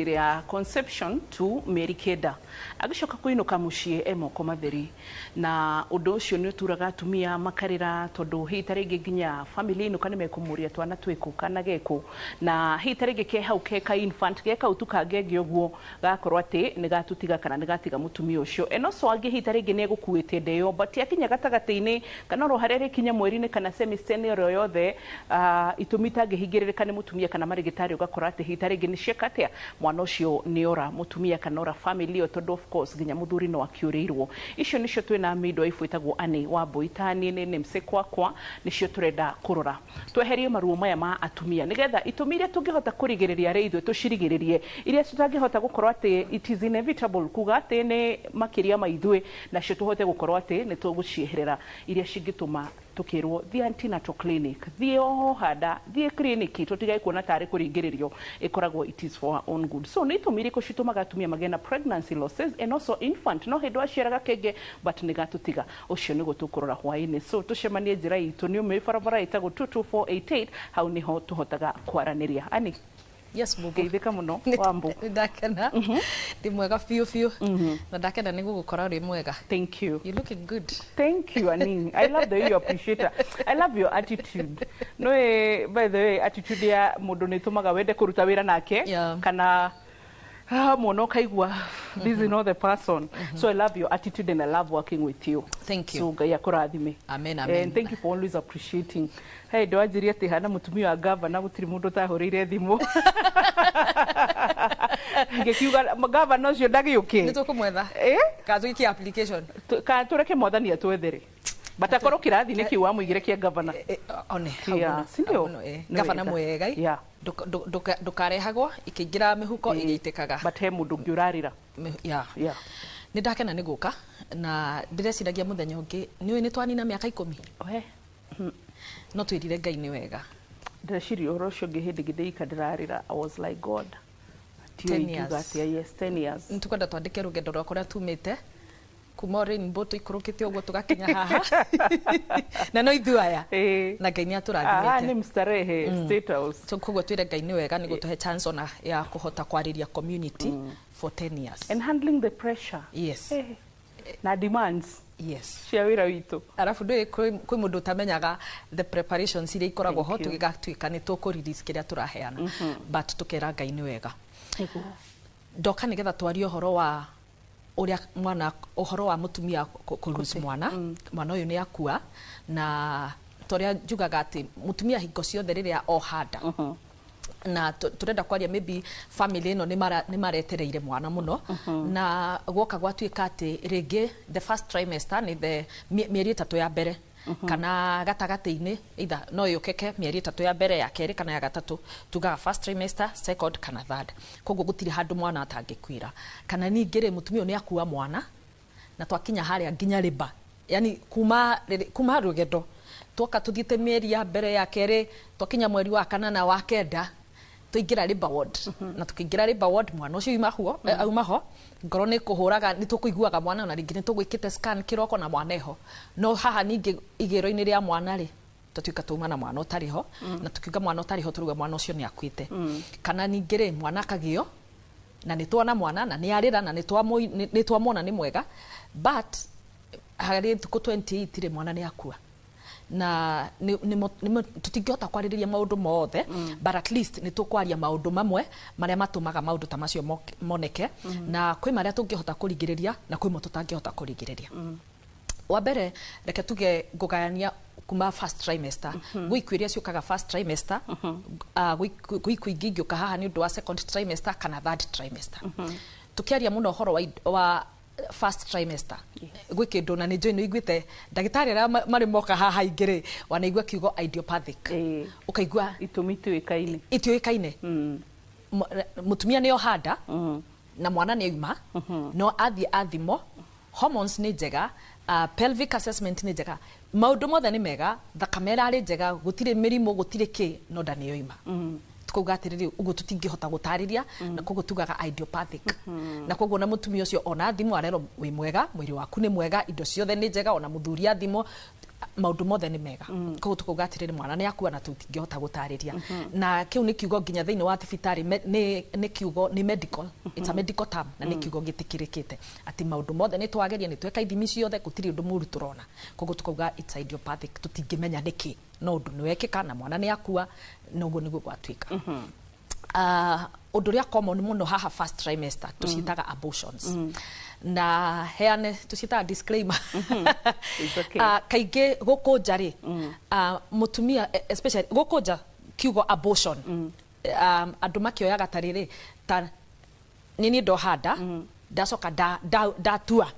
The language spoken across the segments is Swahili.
ya conception to Mary Keda agicoka kuinuka mucie emoko matheri na undu ucio ni uturaga atumia makarira tondu hita ringi nginya family ino kana mekumuria twana twiku kana geku na hita ringi ke hau ke ka infant ke ka utuka ngenge uguo gakorwo ati ni gatutiga kana ni gatiga mutumia ucio eno so angi hita ringi ne gukuite ndeyo but yakinya gatagati-ini kana ro harere kinya mweri-ini kana semester ro yothe itumita ngihingirika ni mutumia kana marigitari ugakora ati hita ringi ni ciekatia mwana ucio ni ora mutumia kana ora family o tondu of course ginya muthuri no akiurirwo icio nicio twina midwife witagwo Ani wa Boitani ni mse kwakwa nicio turenda kurora tweherie maruo maya ma atumia nigetha itumire tungihota kurigiriria reithu tucirigiririe iria tutangihota gukorwo ati it is inevitable kuga ati ni makiria maithwe nacio tuhote gukorwo ati ni tugucieherera iria cingituma tukirwo the antenatal clinic the hada the clinic tutigai kuona tari kuringiririo ikoragwo it is for our own good so ni tumiri ko citumaga atumia magena pregnancy losses and also infant no hindu aciaraga kenge but ni gatutiga ucio ni gutukurora hwaini so tucemanie njira itu ni ume barabara itago 22488 hau niho tuhotaga kwaraniria Ani yes mugo geithika muno wambu ndakena ndi mwega fiu na ndakena ni gugukora uri mwega thank you looking good thank you Ani I love the way you appreciate her. I love your attitude no by the way attitude ya mundu ni tumaga wende kuruta wira nake kana mono kaigwa this is not the person so I love your attitude and I love working with you thank you so ngai akurathime amen amen and thank you for always appreciating hey ndo anjiria ati hana mutumia wa governor gutiri mundu tahurire thimu ngekiuga governor ucio ndagiuke ni tukumwetha kazo iki application ka tureke mwathania twethere batakoro kirathi-ini kiu wa muigire kia governor one sindio governor mwega ndukarehagwo ikiingira mihuko igiitikaga but he mundu ngiurarira ni ndakena ni guka na ndireciragia muthenya ungi ni twanina miaka 10 no twirire Ngai ni wega ndeciria oro cio ngi hindi ngithiika ndirarira I was like God 10 years yes 10 years ntukwenda twandike rugendo rwa kuria tumite kuma Rainbow tuikurukite uguo tugakinya haha na no ithuaya na Ngai ni aturathimite ni mstarehe state house so koguo twire Ngai ni wega ni gutuhe chance ona ya kuhota kwariria community for 10 years and handling the pressure yes na demands yes cia wira witu arafu ndui kwi mundu tamenyaga the preparations iria ikoragwo ho tugigatuika ni tukurelease kiria turaheana but tukera Ngai ni wega ndoka nigetha twario horo wa uria mwana uhoro wa mutumia kurusi mwana uyu ni akua na toria njugaga ati mutumia hingo ciothe riria ohanda na turenda kwaria maybe family ino ni maretereire mwana muno na gwoka gwatuika ati ringi the first trimester ni the mieri 3 ya mbere kana gatagati-ini either no yukeke mieri 3 ya mbere ya keri kana ya gatatu tugaga first trimester second kana third koguo gutiri handu mwana atangikwira kana ningire mutumia ni akua mwana na twakinya haria nginya riba yani kuma rugendo twoka tuthiite mieri ya mbere ya keri twakinya mweri wa kana na wa kenda tuingira riba ward na tukiingira riba ward mwana ucio imahuo aumaho ngoro ni kuhuraga ni tukuiguaga mwana na ringi ni tugwikite scan kiroko na mwana eho no haha ningi igero-ini ria mwana ri tutuika tuma na mwana utariho na tukiuga mwana utariho turuga mwana ucio ni akuite kana ningire mwana kagio na ni tuona mwana na ni arira na ni twamona ni mwega but hari tuko 28 ri mwana ni akua na tutingihota kwaririria maundu mothe but at least ni tukwaria maundu mamwe maria matumaga maundu ta macio moneke na kwi maria tungihota kurigiriria na kwi mo tutangihota kurigiriria wa mbere reke tuge ngugayania kuma first trimester gwikwiria ciukaga first trimester gwikuingi ngiuka haha ni undu wa second trimester kana third trimester tukiaria muno horo wa first trimester gwikindu na ni njoi no igwite ndagitari ara mari moka haha ingire wanaigua kiugo idiopathic ukaigua ituikaine mutumia ni ohanda na mwana ni yuma no athimo hormones ni njega pelvic assessment ni njega maundu mothe ni mega thakame ari njega gutire mirimo gutire ki no ndani yoima tukuga atiriri ugu tutingihota gutariria na koguo tugaga idiopathic na koguo na mutumia ucio ona thimo arero wi mwega mwiri waku ni mwega indo ciothe ni njega ona muthuri athimo maundu mothe ni mega koguo tukuga atiriri mwana ni akua na tutingihota gutariria na kiu ni kiugo nginya thiini wa thibitari ni kiugo ni medical it's a medical term na ni kiugo gitikirikite ati maundu mothe ni twageria ni tweka ithimi ciothe gutiri undu muru turona koguo tukuga it's idiopathic tutingimenya niki no undu ni wekika na mwana ni akua noguo niguo gwatuika undu ria common muno haha first trimester tucitaga abortions na heane tucitaga disclaimer kaingi gukunja ri mutumia especially gukunja kiugo abortion andu makioyaga tariri ta nini ndohanda ndacoka ndatua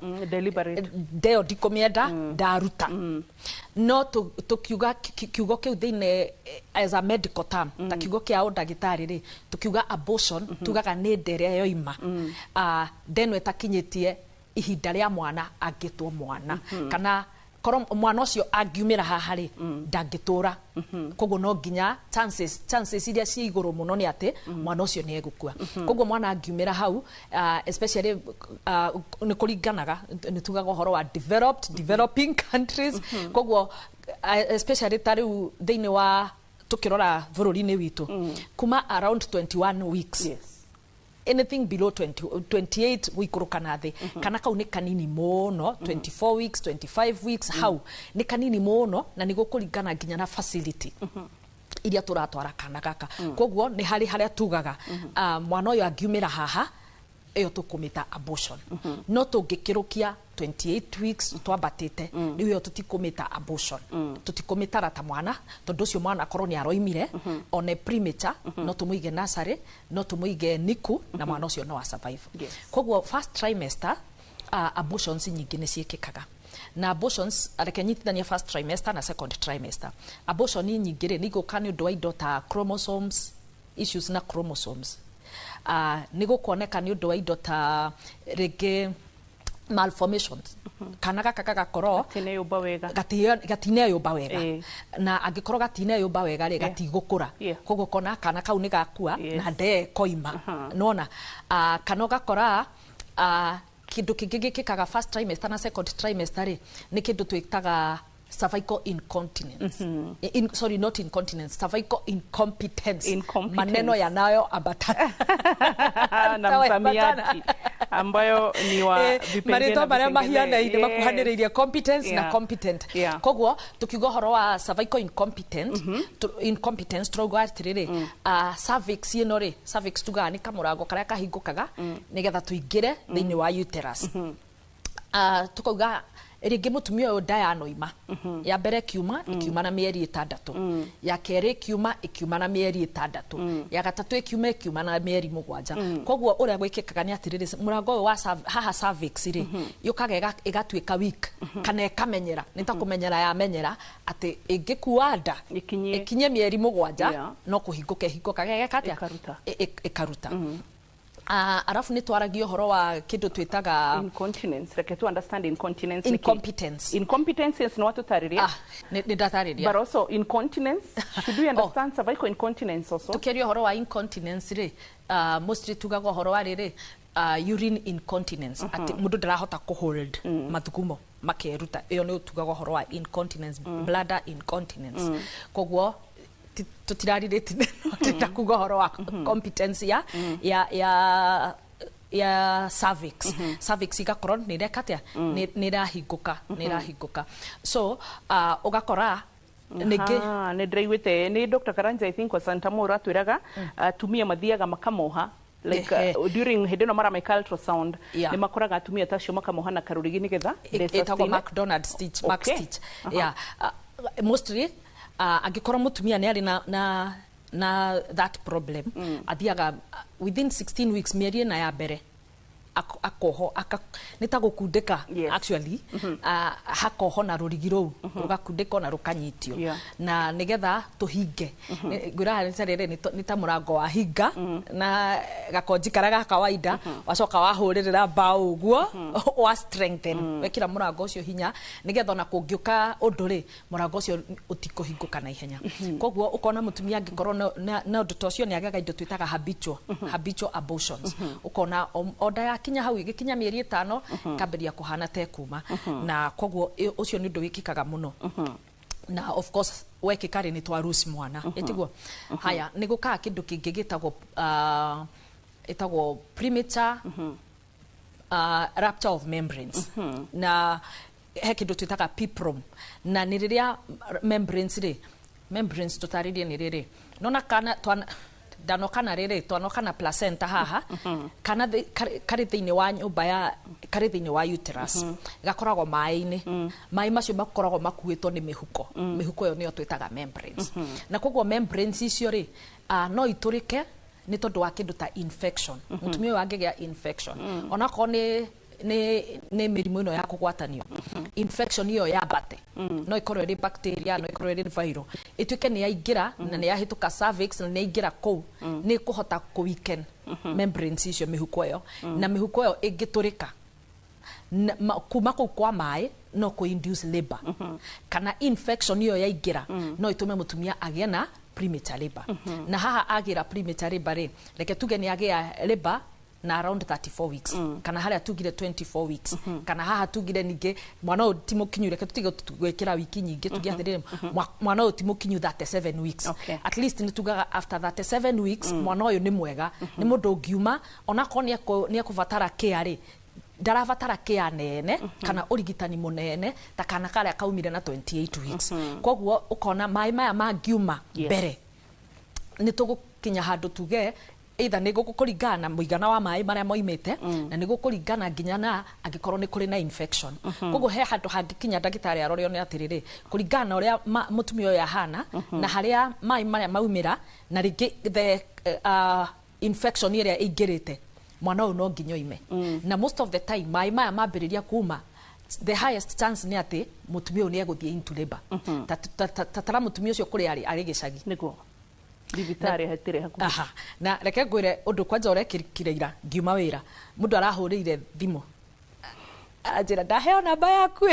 ndeo ndikumienda ndaruta no tukiuga kiugo kiu thiine as a medical term ta kiugo kia undagitari ri tukiuga abortion tugaga ni ndere yoima ndeno etakinyitie ihinda ria mwana angitwo mwana kana koro mwana ucio angiumira haha ri ndangitura koguo no nginya chances iria ci iguru muno ni ati mwana ucio ni egukua koguo mwana angiumira hau especially ni kuringanaga ni tugaga horo wa developing countries koguo especially tariu thiini wa tukirora bururi-ini witu kuma around 21 weeks anything below 28 wikuruka na thi kana kau ni kanini muno 24 weeks 25 weeks how ni kanini muno na ni gukuringana nginya na facility iria turatwara kana gaka koguo ni haria tugaga mwana uyu angiumira haha iyo tukumita abortion no tungikirukia 28 weeks twambatite niyo tutikumita abortion tutikumita rata mwana tondu ucio mwana korwo ni aroimire on a premature no tumuige nursery no tumuige NICU na mwana ucio no survive koguo first trimester abortions nyingi ni ciikikaga na abortions arekenyithania first trimester na second trimester abortion nyingi ri nigukani undu wa indo ta chromosomes issues na chromosomes nigukuoneka ni undu wa indo ta rege malformations kana gaka gakoro gatine yumba wega na angikorwo gatine yumba wega ri gatigukura koguo kona kana kau ni gakua na nde koima nona kana gakora kindu kingi gikikaga first trimester na second trimester ri ni kindu twitaga cervical incontinence sorry not incontinence cervical incompetence maneno yanayo ambatana na msamiati ambayo ni wa vipengele marito maria mahiana ide makuhaniriria competence na competent koguo tukiuga horo wa cervical incompetence turoga atiriri cervix ino ri cervix tuga ni kamurango karia kahingukaga nigetha tuingire thiini wa uterus tukauga ringi mutumia uyu ndayanoima ya mbere kiuma ikiuma na mieri 6 ya keri kiuma ikiuma na mieri 6 ya gatatu ikiuma na mieri 7 koguo uria gwikikaga ni atiriri murango uyu wa haha cervix ri yukaga igatuika weak kana ikamenyera nitakumenyera ya menyera ati ingikuwa nda ikinye mieri 7 no kuhinguka gekatia ikaruta arafu ni twaragio horo wa kindu twitaga incontinence like to understand incontinence incompetence is not tariria ni datariria but also incontinence should we understand cervical incontinence also tukerio horo wa incontinence ri mostly tugago horo wa riri urine incontinence ati mundu ndarahota ku hold mathugumo makeruta iyo ni tugago horo wa incontinence bladder incontinence koguo tutiraririte tutakuga horo wa competence ya cervix cervix igakorwo ni rekatia ni rahinguka so ugakora nige ne draigwite ni Dr. Karanja I think wa Santa Mora twiraga tumia mathiaga makamoha like during hedeno mara my ultrasound ni makoraga atumia tacio makamoha na karurigi nigetha etagwo McDonald stitch Mac stitch mostly agikorwo mutumia ni ari na that problem athiaga within 16 weeks mieri na ya mbere akoho nitagukundika actually hakoho na rurigi rou rugakundika na rukanyitio na nigetha tuhinge ngura rere ni ta murango wa hinga na gakonji karaga kawaida wacoka wahuririra bao uguo wa strengthen wekira murango ucio hinya nigetha na kungiuka unduri murango ucio utikuhinguka na ihenya koguo ukona mutumia angikorwo na undu tocio ni agaga indo twitaga habitual abortions ukona order yake kinya hau igikinya mieri 5 kamberia kuhana te kuma na koguo ucio ni ndu wikikaga muno na of course wekikari ni twarusi mwana etiguo haya nigukaa kindu kingi gitagwo etagwo premature rupture of membranes na he kindu twitaga PPROM na ni riria membranes tutaririe ni riri nona kana danokana riri twanokana placenta haha kana kari thiini wa nyumba ya kari thiini wa uterus gakoragwo mai-ini mai macio makoragwo makuitwo ni mihuko yo niyo twitaga membranes na koguo membranes icio ri no iturike ni tondu wa kindu ta infection mutumia wangigia infection ona ko ni mirimu ino ya kugwatanio infection iyo ya bate no ikorwo ri bacteria no ikorwo ri viral ituike ni yaingira na ni yahituka cervix na ni yaingira kou ni kuhota ku weaken membranes icio mihuko yo na mihuko yo ingiturika kuma kou kwa mai no ku induce labor kana infection iyo yaingira no itume mutumia agie na premature labor na haha agira premature labor ri reke tuge ni agia labor na around 34 weeks kana haria tugire 24 weeks kana haha tugire ninge mwana utimukinyu reke tutige gwekira wiki nyingi tugia atirire mwana utimukinyu 37 weeks at least ni tugaga after 37 weeks mwana uyu ni mwega ni mundu ngiuma ona ko ni akuvatara care ri ndaravatara care nene kana urigitani munene ta kana karia kaumire na 28 weeks koguo ukona mai maya mangiuma mbere ni tugukinya handu tuge either ni gukuringana muigana wa mai maria moimite na ni gukuringana nginya na angikorwo ni kuri na infection koguo he handu hangikinya ndagitari arorio ni atiriri kuringana uria mutumia uyu ahana na haria mai maria maumira na ringi the infection iria ingirite mwana uyu no nginyo ime na most of the time mai maya mambiriria kuma the highest chance ni ati mutumia uyu ni eguthie into labor tatara mutumia ucio kuri ari gicagi niguo Divitari hatire hakuhi. Aha. Na reke ngwire undu kwanja urekirikire ira ngiuma wira. Mundu arahurire thimu. Ajira ndaheo namba yaku.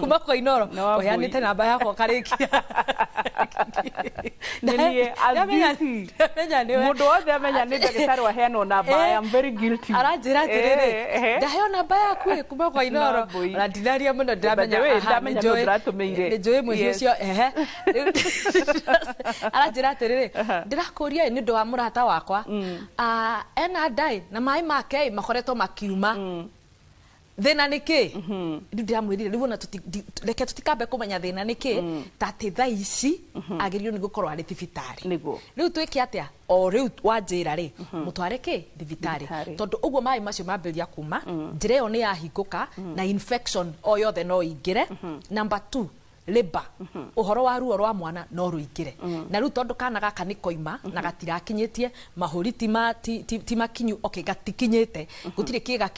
Kuma kwa Inoro. Oyanite namba yako karikia. Nenie albizi. Mundu wothe amenya ni ndagitari wa heano namba. I am very guilty. Arajira atiriri. Ndaheo namba yaku kuma kwa Inoro. Radinaria muno ndamenya. Ndamenya no ndatumeire. Njoe mucio cio arajira atiriri. Ndirakuria ni ndu wa murata wakwa. Ena dai na mai make makoretwo makiuma. Thina niki ndiramwirire riu na reke tutikambe kumenya thina niki tati thaa ici agirio ni gukorwo ari thibitari niguo riu twike atia o riu wanjira ri mutware ki thibitari tondu uguo mai macio mambiria kuma njira yo ni yahinguka na infection o yothe no ingire number 2 labor uhoro wa ruo rwa mwana no ruingire na riu tondu kana gaka ni koima na gatirakinyitie mahuri ti makinyu gatikinyite gutire kiga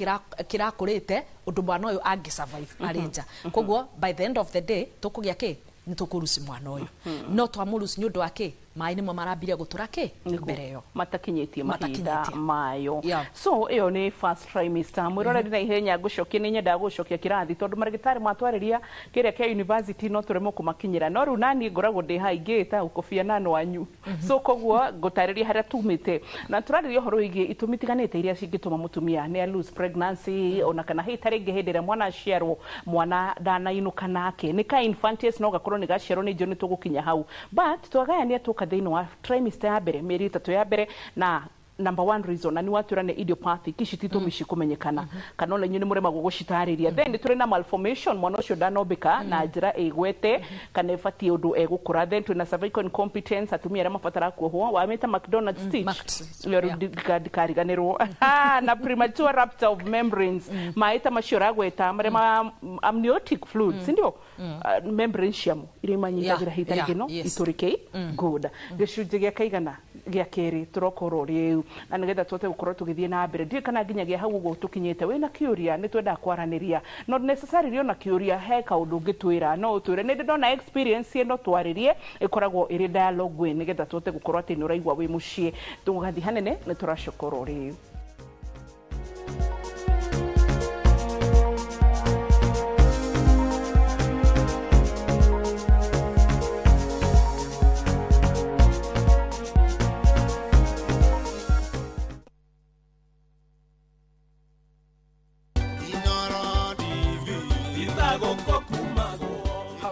kirakurite undu mwana uyu angi survive arinja koguo by the end of the day tukugia ki ni tukurusi mwana uyu no twamurusi nyundu wake mai nimo marambire gutura ki mbere yo matakinyitie mahinda mayo so iyo ni first trimester mwiroreri na ihenya gucokia ni nyenda gucokia kirathi tondu marigitari matwariria kiria kia university no turemo kumakinyira no ru nani ngoragwo ndi haingita ukofia nano wanyu so koguo ngutariria haria tumite na turariria horo igi itumitiganite iria cingituma mutumia ne lose pregnancy ona kana hitari ngihindira mwana aciarwo mwana danainuka nake ni ka infantis no gakorwo ni gaciarwo ni joni tugukinya hau but twagayania thini wa trimester ya mbere mieri 3 ya mbere na number 1 reason na ni waturane idiopathic ici titumishi kumenyekana kana ona nyine murema gugucitariria then turi na malformation mwana ucio danobika na njira igwete kana ifatie undu egukura then tuna cervical incompetence atumia ara mafatara kuohwo wameta McDonald's stitch yoro dikariganirwo na premature rupture of membranes maita macio ragweta marema amniotic fluids ndio membrane ciamo irimanyitagira hitari gino iturike good gicunje gia kaigana gia keri turokoro riu na nigetha twote gukorwo tugithie na mbere ndi kana nginyagia hau ugo tukinyete wina kiuria ni twenda kwaraniria not necessarily ona kiuria he kaundu ngitwira no utwire ni ndona experience ino twaririe ikoragwo iri dialogue we nigetha twote gukorwo ati ni uraigwa wi mucie tugathi hanene ni turacokoro riu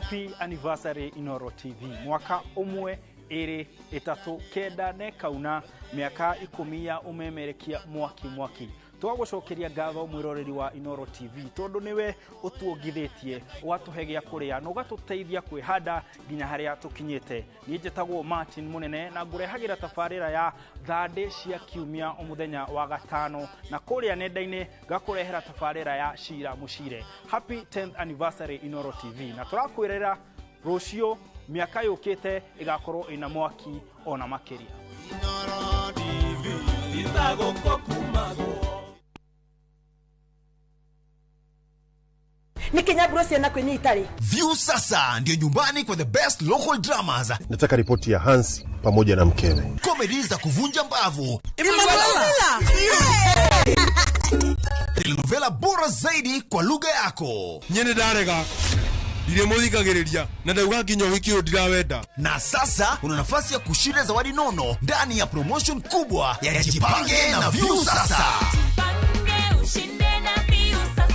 Happy anniversary Inoro TV. Mwaka umwe iri itatu kenda ne kauna miaka 10 ya umemerekia mwaki. Twagucokeria ngatho mwiroreri wa Inoro TV tondu niwe utuongithĩtie watuhegia kuria no gatuteithia kwihanda nginya haria tukinyete. Ni njĩtagwo Martin Munene na ngurehagira tabarĩra ya thande cia kiumia umuthenya wa gatano na kuria nenda-ini gakurehera tabarĩra ya Shira Mushire. Happy 10th anniversary Inoro TV na turakwirera rucio miaka yukite igakorwo ina mwaki ona makiria. Inoro TV itagokokumago Nikenya Bruce na kwenye Itali. View sasa ndio nyumbani kwa the best local dramas. Nataka ripoti ya Hans pamoja na mkewe. Comedies za kuvunja mbavu. Telenovela bora zaidi kwa lugha yako. Nyene darega. Dire muthikagiriria na ndauga nginya hikio ndirawenda. Na sasa una nafasi ya kushinda zawadi nono ndani ya promotion kubwa ya Jipange na View sasa. Jipange ushinde na View sasa.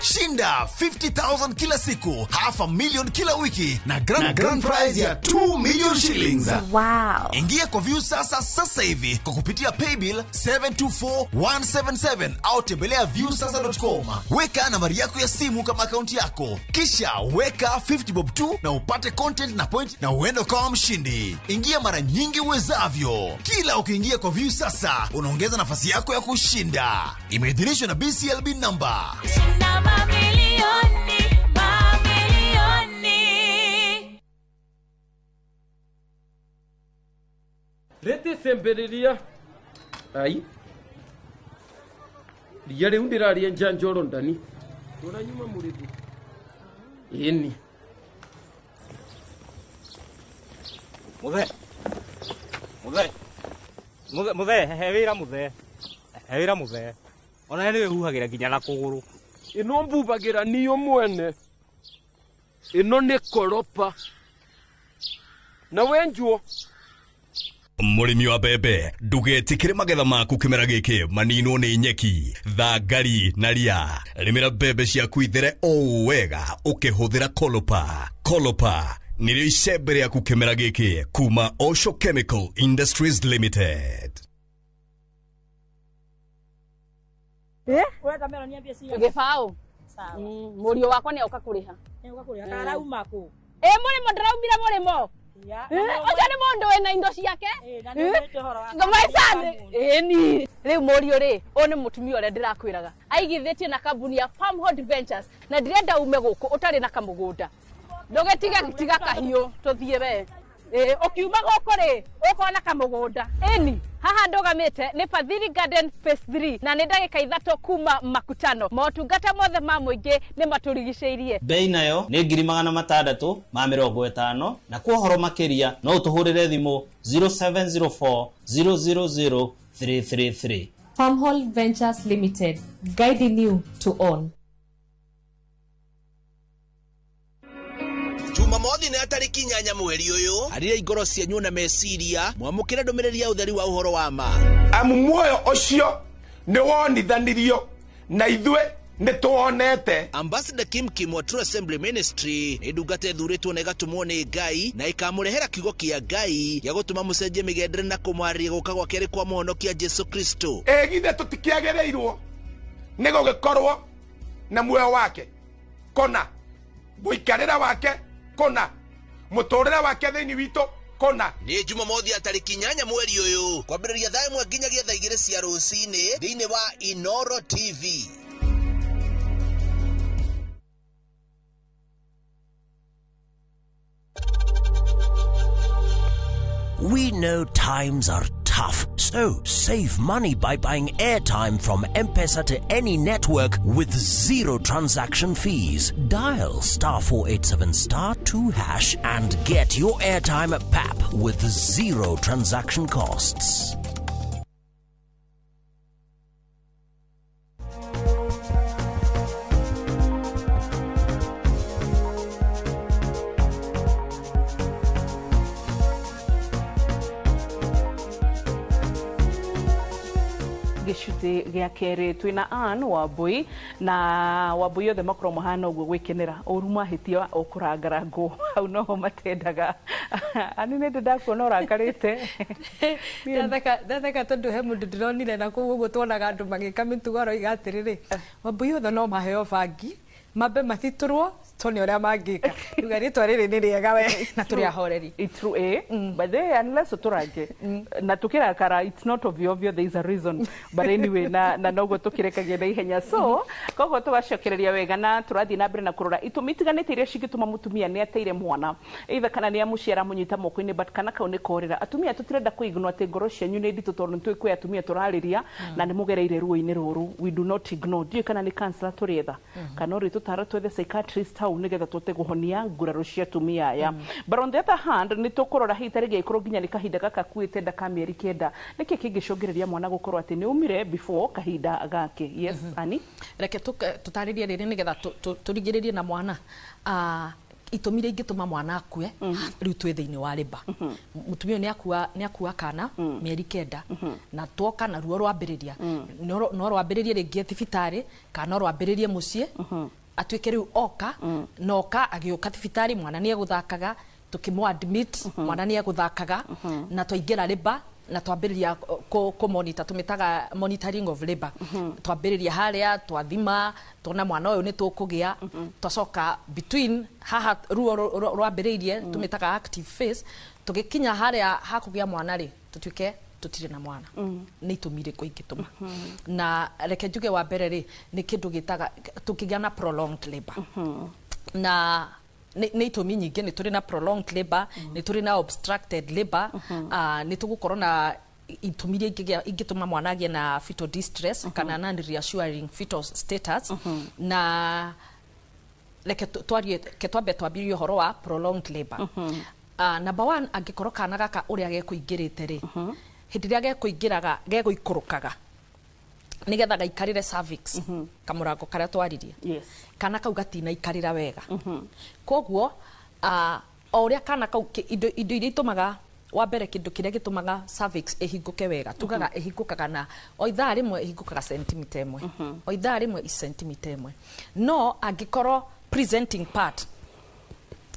Shinda 50,000 kila siku, $500,000 kila wiki na grand prize ya 2 million shillings. Wow. Ingia kwa View sasa hivi kwa kupitia paybill 724177 au tembelea viewsasa.com. Weka nambari yako ya simu kama akaunti yako. Kisha weka 50 bob tu na upate content na point na uende kama mshindi. Ingia mara nyingi uwezavyo. Kila ukiingia kwa View sasa unaongeza nafasi yako ya kushinda. Imeidhinishwa na BCLB number. Shinda mamilioni. Rete sembereria. Ai. Ria ndiraria njanjoro ndani. Tora nyuma murithi. Yeni. Muthe, hewira muthe. Ona niwe huhagira nginya na kuguru. Ino mbubagira niyo mwene. Ino ni koropa. Na wenjuo. Murimi wa bebe ndugetikire magetha maku kimera giki manino ni nyeki thangari na ria rimira bebe ciaku ithere o wega ukihuthira Kolopa nirio icembe riaku kimera giki kuma Osho Chemical Industries Limited. Wewe kamera niambie si. Gifao. Sawa. Murio wakwa ni auka kuriha. Ni auka kuriha karauma ku. Murimo ndaraumira murimo. Oja ni mundu wena indo ciake. Ni riu murio ri o ni mutumia ore ndirakwiraga aigithitie na kambuni ya Farmhold Ventures na ndirenda ume guku utari na kamugunda ndugetiga kahiu tuthie we ukiuma guku ri ukona kamugunda eni haha ndogamite ni Fadhili Garden Phase 3 na ni ndagika 3 kuma Makutano motungata mothe ma muingi ni maturigiceirie bei nayo ni 650 na kwa horo makiria no utuhurire thimu 0704 000 333. Farmhold Ventures Limited, guiding you to own. Jumamothi ni atariki 8 mweri uyu arire igoro cianyu na meciria mwamukira ndumiriri ya utheri wa uhoro wa ma muoyo ucio ni wonithanirio na ithwe nituonete. Ambassador Kim wa True Assembly Ministry idugate thuritwo na igatumwo ni Ngai na ikamurehera kiugo kia Ngai ya gutuma mucenjie migendere na kumwarĩria guka gwa keri kwa muhonokia Jesu Kristo. Githe tutikiagereirwo ni gugikorwo na muoyo wake kona guikarira wake kona muturire wake thiini wito kona. Ni Jumamothi atariki 8 mweri uyu kwambĩrĩria thaa 1 nginyagia thaa 2 cia rũcinĩ thĩinĩ wa Inoro TV. We know times are tough, so save money by buying airtime from M-Pesa to any network with zero transaction fees. Dial *487*2# and get your airtime PAP with zero transaction costs. gĩcunjĩ gĩa kerĩ twĩna Ann Wambui na Wambui othe makorwo mahana ũguo gwĩkenera ũru mahĩtia ũkũrangara ngũ hau noho matendaga ani nĩ ndakuona ũrakarĩte ndatheka tondũ he mũndũ ndĩronire na kũu ũguo tuonaga andũ magĩka mĩtugo roiga atĩrĩrĩ Wambui othe no maheo bangi mambe mathitũrwo toni ũrĩa mangĩka ruga rĩtwa rĩrĩ nĩ rĩega we na tũrĩ ahoreri true but they unless ũtũrange na tũkĩrakara it's not obvious there is a reason but anyway na noguo tũkĩrekagia na ihenya so koguo tũgacokereria wega na tũrathiĩ na mbere na kũrora itũmi itiganĩte iria cingĩtũma mũtumia nĩ ateire mwana either kana nĩ amũciara mũnyita moko-inĩ but kana kau nĩ korĩra atumia tũtirenda kũignwo atĩ ngoro cianyu nĩ nditũ tondũ nĩtũĩ kwĩ atumia tũrarĩria na nĩ mũgereire ruo-inĩ rũrũ we do not ignore ndiũĩ kana nĩ cancer tũrĩetha kana ũrĩ tũtara twethe psychiatrist hau nĩgetha tũte kũhonia nguraro cia atumia aya but on the other hand nĩ tũkũrora hihi tarĩngĩ ĩkorwo nginya nĩ kahinda gaka kuĩte ndaka mĩeri kenda nĩkĩ kĩngĩcũngĩrĩria mwana gũkorwo atĩ nĩ umire before kahinda gake yes Ani reke tũtarĩrie rĩrĩ nĩgetha tũringĩrĩrie na mwana itũmi iria ingĩtũma mwana akue rĩu twĩ thĩinĩ wa rĩba mũtumia nĩ akua kana mĩeri kenda na tuoka na ruo rwambĩrĩria no rwambĩrĩrie rĩngĩ thibitarĩ kana rwambĩrĩrie mũciĩ atuĩke rĩu oka agĩũka thibitarĩ mwana nĩ egũthakaga tũkĩmũ admit mwana nĩ egũthakaga na twaingĩra rĩba na twambĩrĩria kũmonita tũmĩtaga monitoring of labor twambĩrĩria harĩa twathima tuona mwana ũyũ nĩ tũkũgĩa twacoka between haha ruo rwambĩrĩirie tũmĩtaga active phase tũgĩkinya harĩa hakũgĩa mwana rĩ tũtuĩke tũtirĩ na mwana nĩ itũmi irĩkũ ingĩtũma na reke njuge wa mbere rĩ nĩ kĩndũ gĩtaga tũkĩgĩa na prolonged labor na nĩ itũmi nyingĩ nĩ tũrĩ na prolonged labor nĩ tũrĩ na obstructed labor nĩ tũgũkorwo na itũmi iria ingĩtũma mwana agĩe na fetal distress kana non reassuring fetal status na reke twambĩrĩrie ũhoro wa prolonged labor number one angĩkorwo kana gaka ũrĩa gekũingĩrĩte rĩ hĩndĩ ĩrĩa gegũikũrũkaga nĩgetha gaikarĩre cervix kamũrango karĩa twaririe kana kau gatinaikarĩra wega koguo o ũrĩa kana kau indo iria itũmaga wa mbere kĩndũ kĩrĩa gĩtũmaga cervix ĩhingũke wega tugaga ĩhingũkaga na o ithaa rĩmwe ĩhingũkaga sentimita ĩmwe o ithaa rĩmwe sentimita ĩmwe no angĩkorwo presenting part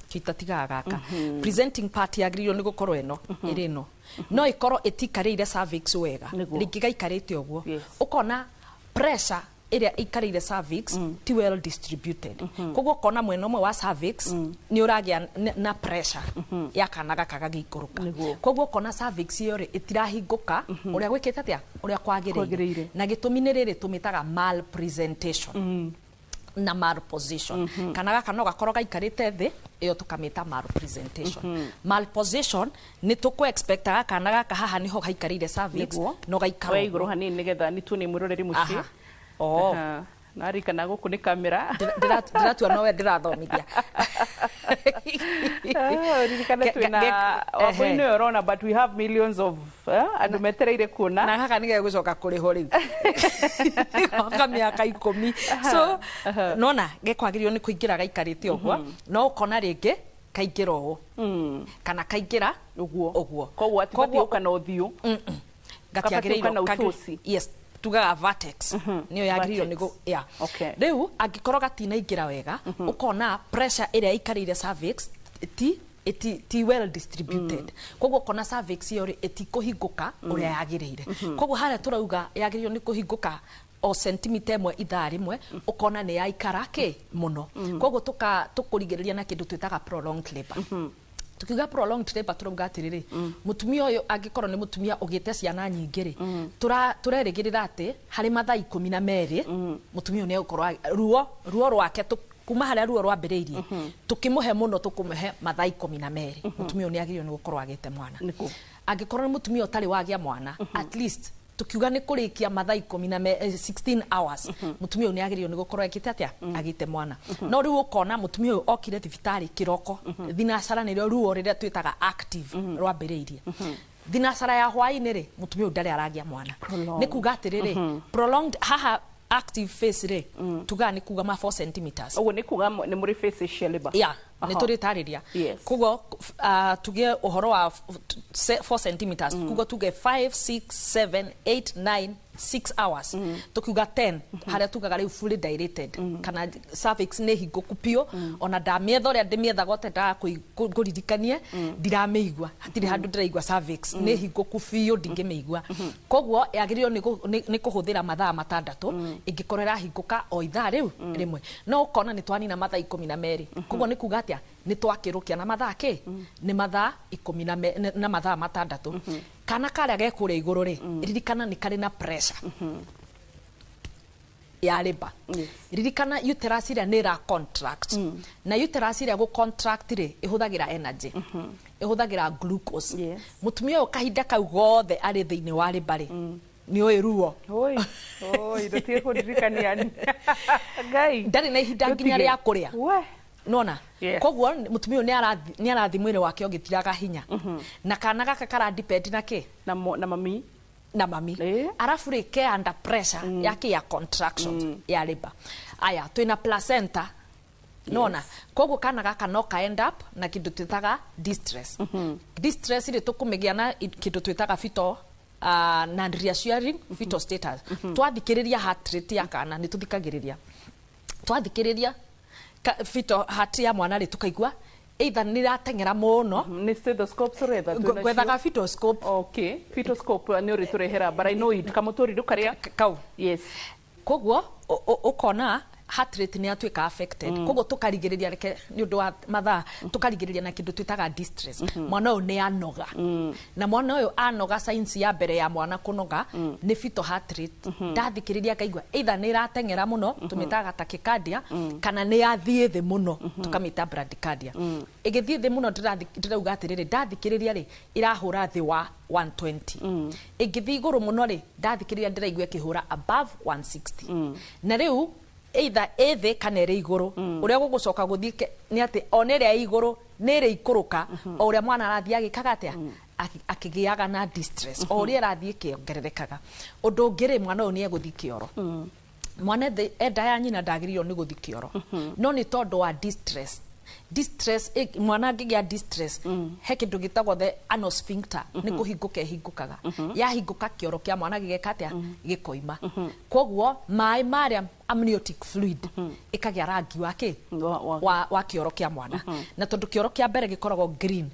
kitatiga gaka presenting part yagĩrĩirwo nĩ gũkorwo ĩno ĩrĩ ĩno no ĩkorwo ĩtikarĩire cervix wega rĩngĩ gaikarĩte ũguo ũkona pressure ĩrĩa ĩikarĩire cervix ti well distributed koguo ũkona mwena ũmwe wa cervix nĩ ũragĩa na pressure ya kana gaka gagĩikũrũka koguo ũkona cervix ĩyo rĩ ĩtirahingũka ũrĩa gwĩkĩte atĩa ũrĩa kwagĩrĩire na gĩtũmi nĩ rĩrĩ tũmĩtaga malpresentation na malposition kana gaka no gakorwo gaikarĩte thĩ ĩyo tũkamĩta malpresentation malposition nĩ tũkũ-expectaga kana gaka haha nĩho gaikarĩire cervix no gaikara we igũrũ hanini nĩgetha nĩ tuone mwĩroreri mũciĩ narikana gũkũ nĩ kamera ndĩratua nowe ndĩrathomithia ririkana twĩna Wambui-inĩ ũyũ ũrona but we have millions of andũ metereire kuona na gaka nĩ gegũcoka kũrĩho rĩu gaka mĩaka 10 so nona gekwagĩrĩirwo nĩ kũingĩra gaikarĩte ũguo no ũkona rĩngĩ kaingĩra ũũ kana kaingĩra ũguo koguo atibatiĩ ũkana ũthiũ gatiagĩrĩirwo yes tugaga vertex niyo yagĩrĩirwo nĩguo rĩu angĩkorwo gatinaingĩra wega ũkona pressure ĩrĩa ĩikarĩire cervix ti well distributed koguo ũkona cervix ĩyo ĩtikũhingũka ũrĩa yagĩrĩire koguo harĩa tũrauga yagĩrĩirwo nĩ kũhingũka o sentimita ĩmwe ithaa rĩmwe ũkona nĩ yaikara mũno koguo tũkũrigĩrĩria na kĩndũ twĩtaga prolonged labor tukiuga prolonged labor turauga atiriri mutumia uyu angikorwo ni mutumia ugite ciana nyingi ri turerigirira ati hari mathaa 12 mutumia uyu ni ukorwa ruo rwake kuma haria ruo rwambiriirie tukimuhe muno tukumuhe mathaa 12 mutumia uyu ni agiriyo ni gukorwa agite mwana angikorwo ni mutumia utari wagia mwana at least tukiuga ni kurikia mathaa 16 hours mutumia uyu ni agiriyo ni gukorwa agite atia agite mwana no riu ukona mutumia uyu okire thibitari kiroko thinacara nirio ruo riria twitaga active rwambiriirie thinacara ya hwaini ri mutumia uyu ndari aragia mwana ni kuga atiriri prolonged haha active phase ri tuga ni kuga ma 4 centimeters oguo ni kuga ni muri phase cia labor ni turitariria kugo tuge uhoro wa 4 centimeters kugo tuge 5 6 7 8 9 6 hours tukiuga 10 haria tugaga riu fully dilated kana cervix ne hingoku pio ona ndamietha uria ndimiethaga otenda kuririkanie ndirameigua hatiri handu ndiraigua cervix ne hingoku pio ndingimeigua koguo yagirirwo ni kuhuthira mathaa matandatu ingikorera hinguka o ithaa riu rimwe no ukona ni twanina mathaa 12 koguo ni kuga atia ni twakirukia na mathaa ki ni mathaa 10 na mathaa matandatu kana karia gekuria iguru ri ririkana ni kari na pressure ya labor ririkana uterus ria ni ra contract na uterus ria go contract ri ihuthagira energy ihuthagira glucose mutumia ukahinda kau gothe ari thiini wa labor ri ni oi ruo oi ndotie kuririkania ngai ndari na ihinda nginya ria kuria nona koguo mutumia ni arathi mwire wake ogitiraga hinya na kana gaka kara depend na ki na mami arafu rike under pressure yake ya contractions ya labor aya twina placenta nona koguo kana gaka no ka end up na kindu twitaga distress distress ri tukumegia na kindu twitaga fetal na reassuring fetal status twathikiriria heart rate ya kana ni tuthikagiriria twathikiriria fetal heart ya mwana ri tukaigua either ni ratengera muno ni stethoscope sureta gwethaga fetoscope fetoscope ni uri turehera but I know it kamuturi rukaria kau yes koguo ukona heart rate ni atuika affected koguo tukarigiriria reke ni undu wa mathaa tukarigiriria na kindu twitaga distress mwana uyu ni anoga na mwana uyu anoga signs ya mbere ya mwana kunoga ni fetal heart rate ndathikiriria kaigua either ni ratengera muno tumitaga tachycardia kana ni yathie thi muno tukamita bradycardia igithie thi muno ndirauga atiriri ndathikiriria ri irahura thi wa 120 igithie iguru muno ri ndathikiriria ndiraigua kihura above 160 na riu either ethe kana ri iguru uria gugucoka guthike ni ati one ria iguru ni ri ikuruka o uria mwana arathia agikaga atia akigiaga na distress o uria arathie kiongererekaga undu ngiri mwana uyu ni eguthi kioro mwana enda ya nyina ndagirirwo ni guthi kioro no ni tondu wa distress mwana ngigia distress he kindu gitagwo the anal sphincter ni kuhinguka hingukaga ya hinguka kioro kia mwana gigeka atia gikoima koguo mai maria amniotic fluid ikagia rangi wake wa kioro kia mwana na tondu kioro kia mbere gikoragwo green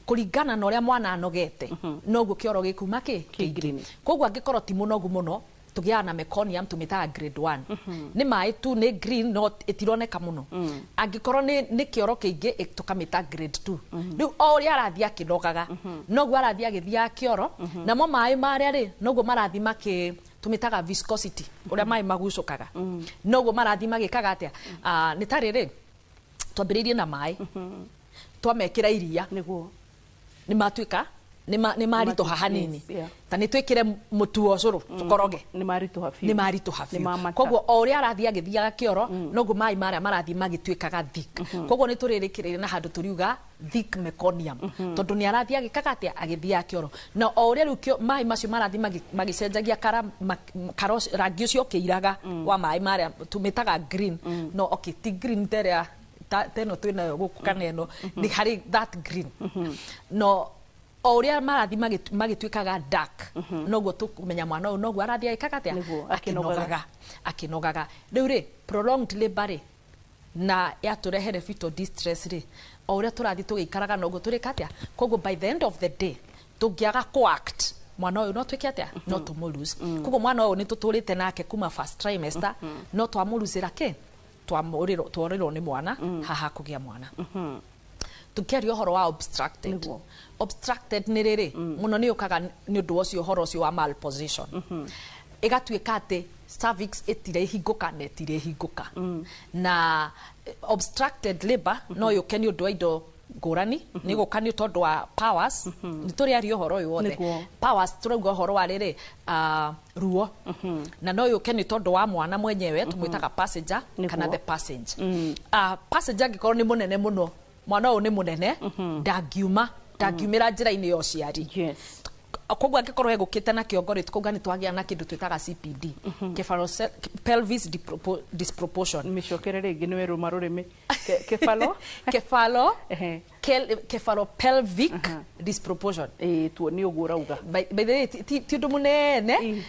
kuringana na uria mwana anogete noguo kioro gikuma ki green koguo angikorwo ti munogu muno tugia na meconium tumitaga grade 1 ni mai tu ni green no itironeka muno angikorwo ni kioro kiingi tukamita grade 2 riu o ria arathia kinogaga noguo arathia githia kioro na mo mai maria ri noguo marathi maki tumitaga viscosity uria mai magucukaga noguo marathi magikaga atia ni tariri twambiririe na mai twamekira iria niguo ni matuika ni marito hanini tani twikire mutu ocuru tukoroge ni marito hafi koguo o ria arathia githia kioro noguo mai maria marathi magituikaga thick koguo ni turirikirire na handu turiuga thick meconium tondu ni arathia gikaga atia agithia kioro na o uria riu mai macio marathi magicenjagia karo rangi ucio kiiraga wa mai maria tumitaga green no okay ti green teria teno twina guku kana eno ni hari that green no o uria marathi magituikaga dark noguo tukumenya mwana uyu noguo arathia ikaga atia akinogaga riu ri prolonged labor ri na yaturehere fetal distress ri o uria turathi tugikaraga noguo turika atia koguo by the end of the day tungiaga coact mwana uyu no twike atia no tumulose koguo mwana uyu ni tuturite nake kuma first trimester no twamuluzira ke twarirwo ni mwana haha kugia mwana tukiaria uhoro wa obstructed ni riri muno ni ukaga ni undu ucio uhoro ucio wa malposition igatuika ati cervix itire hinguka na itire hinguka na obstructed labor no yuke ni undu wa indo ngurani ni gukani tondu wa powers ni turiaria uhoro uyu wothe powers turauga uhoro wa riri ruo na no yuke ni tondu wa mwana mwenyewe tumwitaga passenger kana the passage passenger gikorwo ni munene muno mwana uyu ni munene ndagiumira njira-ini ya uciari koguo angikorwo egukite na kiongo ri tukuga ni twagia na kindu twitaga CPD pelvis disproportion micokere ringi ni weru marurimi cephalo pelvic disproportion tuo ni uguo rauga by the way ti undu munene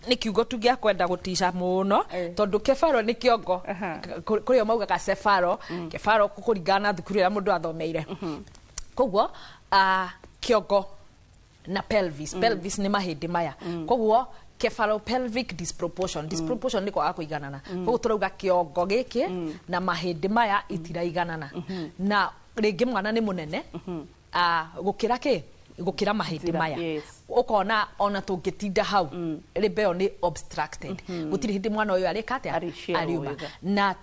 nä kiugo tu gä a kwenda gå tica må no tondå kebaro nä kä ongo kå rä o maugaga cebaro kebaro kå ringana na thukuru ä rä a må ndå athomeire koguo kä ongo na pelvis pelvis nä mahä ndä maya koguo cephalopelvic disproportion disproportion nä kwaga kå iganana koguo tå rauga kä ongo gä kä na mahä ndä maya itiraiganana na rä ngä mwana nä må nene gå kä ra kä gå kä ra mahä ndä maya ukona ona tungĩtinda hau rĩmba ĩyo nĩ obstructed gũtirĩ hĩndĩ mwana ũyũ arĩka atĩa ariuma na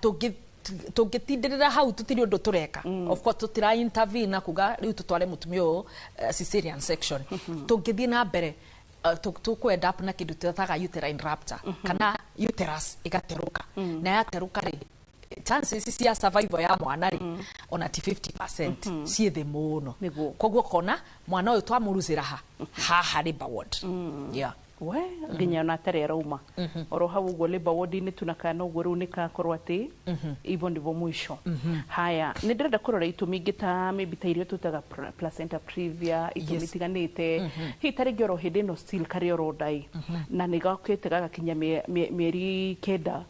tũngĩtindĩrĩra hau tũtirĩ ũndũ tũreka of course tũtira intervene na kuga rĩu tũtware mũtumia ũyũ cesarean section tũngĩthiĩ na mbere tũkwenda na kĩndũ tũtaga uterine rupture kana uterus ĩgaterũka na yaterũka rĩ chances cia survival ya mwana ri ona ti 50% ciĩ thĩ mũno koguo kona mwana ũyũ twamũruzĩra haha labor ward yeah we nginya ona atarĩ arauma oro hau ũguo labor ward-inĩ tunakana ũguo rĩu nĩkakorwo atĩ ivo ndivyo mwisho haya nĩ ndĩrenda kũrora itũmi ingĩ ta maybe ta iria tũtaga placenta previa itũmi itiganĩte hihi ta rĩngĩ oro hĩndĩ ĩno still karĩ oro ndai na nĩ gakĩte gagakinya mĩeri kenda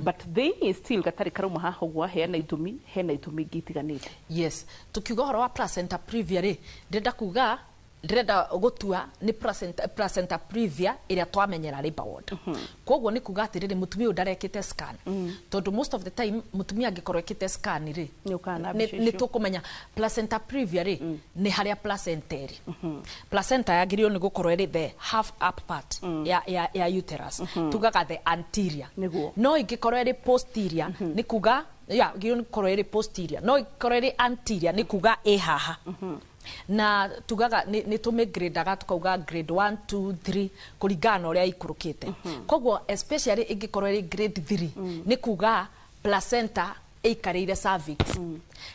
but thĩinĩ still gatarĩ karauma haha ũguo hena itũmi ingĩ itiganĩte yes tukiuga ũhoro wa placenta previa rĩ ndĩrenda kuga ndĩrenda gũtua nĩ placenta previa ĩrĩa twamenyera labor ward koguo nĩ kuga atĩrĩrĩ mũtumia ũyũ ndarekĩte scan tondũ most of the time mũtumia angĩkorwo ekĩte scan rĩ nĩ tũkũmenya placenta previa rĩ nĩ harĩa placenta ĩrĩ placenta yagĩrĩirwo nĩ gũkorwo ĩrĩ the half up part ya uterus tugaga the anterior no ingĩkorwo ĩrĩ posterior nĩ kuga yagĩrĩirwo nĩ gũkorwo ĩrĩ posterior no ingĩkorwo ĩrĩ anterior nĩ kuga ĩ haha na tugaga nĩ tũmĩgradeaga tukauga grade 1 2 3 kũringana ũrĩa ikũrũkĩte koguo especially ĩngĩkorwo ĩrĩ grade 3 nĩ kuga placenta ĩikarĩire cervix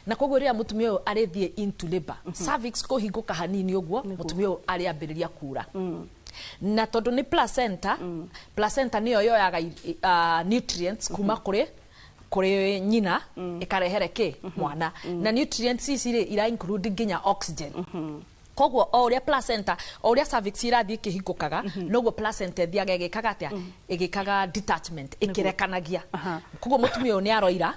na koguo rĩrĩa mũtumia ũyũ arĩthiĩ into labor cervix kũhingũka hanini ũguo mũtumia ũyũ arĩambĩrĩria kura na tondũ nĩ placenta nĩyo yoyaga nutrients kuma kũrĩ nyina ikarehere ki mwana na nutrients ici ira include nginya oxygen koguo o ũrĩa placenta o ũrĩa cervix irathiĩ kĩhingũkaga noguo placenta thiaga ĩgĩkaga atĩa ĩgĩkaga detachment ĩkĩrekanagia koguo mũtumia ũyũ nĩ aroira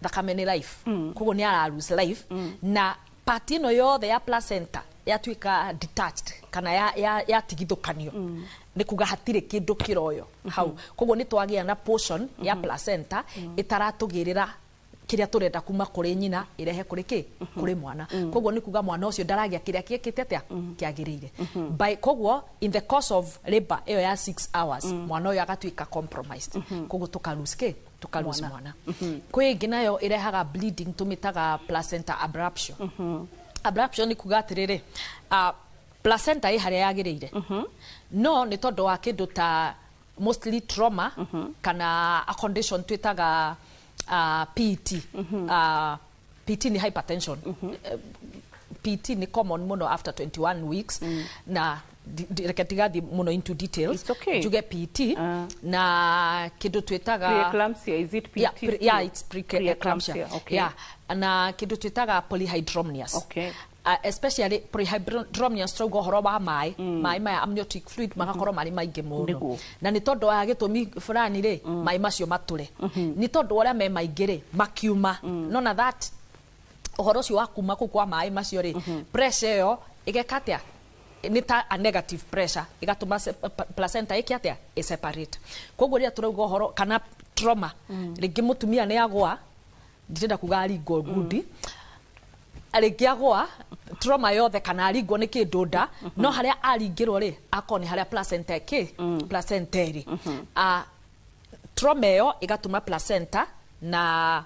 thakame nĩ life koguo nĩ ara lose life na part ĩno yothe ya placenta yatuĩka detached kana yatigithũkanio nĩ kuga hatirĩ kĩndũ kĩroyo hau koguo nĩ twagĩa na portion ya placenta ĩtaratũgĩrĩra kĩrĩa tũrenda kuma kũrĩ nyina ĩrehe kũrĩ kũrĩ mwana koguo nĩ kuga mwana ũcio ndaragĩa kĩrĩa gĩkĩte atĩa kĩagĩrĩire by koguo in the course of labor ĩyo ya 6 hours mwana ũyũ agatuĩka compromised koguo tũkalose mwana kwĩ ĩngĩ nayo ĩrehaga bleeding tũmĩtaga placenta abruption abruption nĩ kuga atĩrĩrĩ placenta ĩ harĩa yagĩrĩire no nĩ tondũ wa kĩndũ ta mostly trauma kana a condition twĩtaga PET PET ni hypertension PET ni common muno after 21 weeks na reketigathi muno into details juge PET na kidu twitaga preeclampsia is it PET yeah it's preeclampsia okay yeah na kidu twitaga polyhydramnios especially polyhydramnios trougo horo wa mai maya amniotic fluid magakorwo mari maingi muno na ni tondu wa gitumi fulani ri mai macio mature ni tondu oria me maingi ri makiuma nona that uhoro cio wa kuma ku kwa mai macio ri pressure yo igekatia ni ta a negative pressure igatuma placenta ikiatia i separate koguo ria turauga uhoro kana trauma ringi mutumia ni agwa ndirenda kuga aringo ngudi arigiagwa trauma yothe kana aringo ni kindunda no haria aringirwo ri akoni haria placenta placenta ri trauma yo igatuma placenta na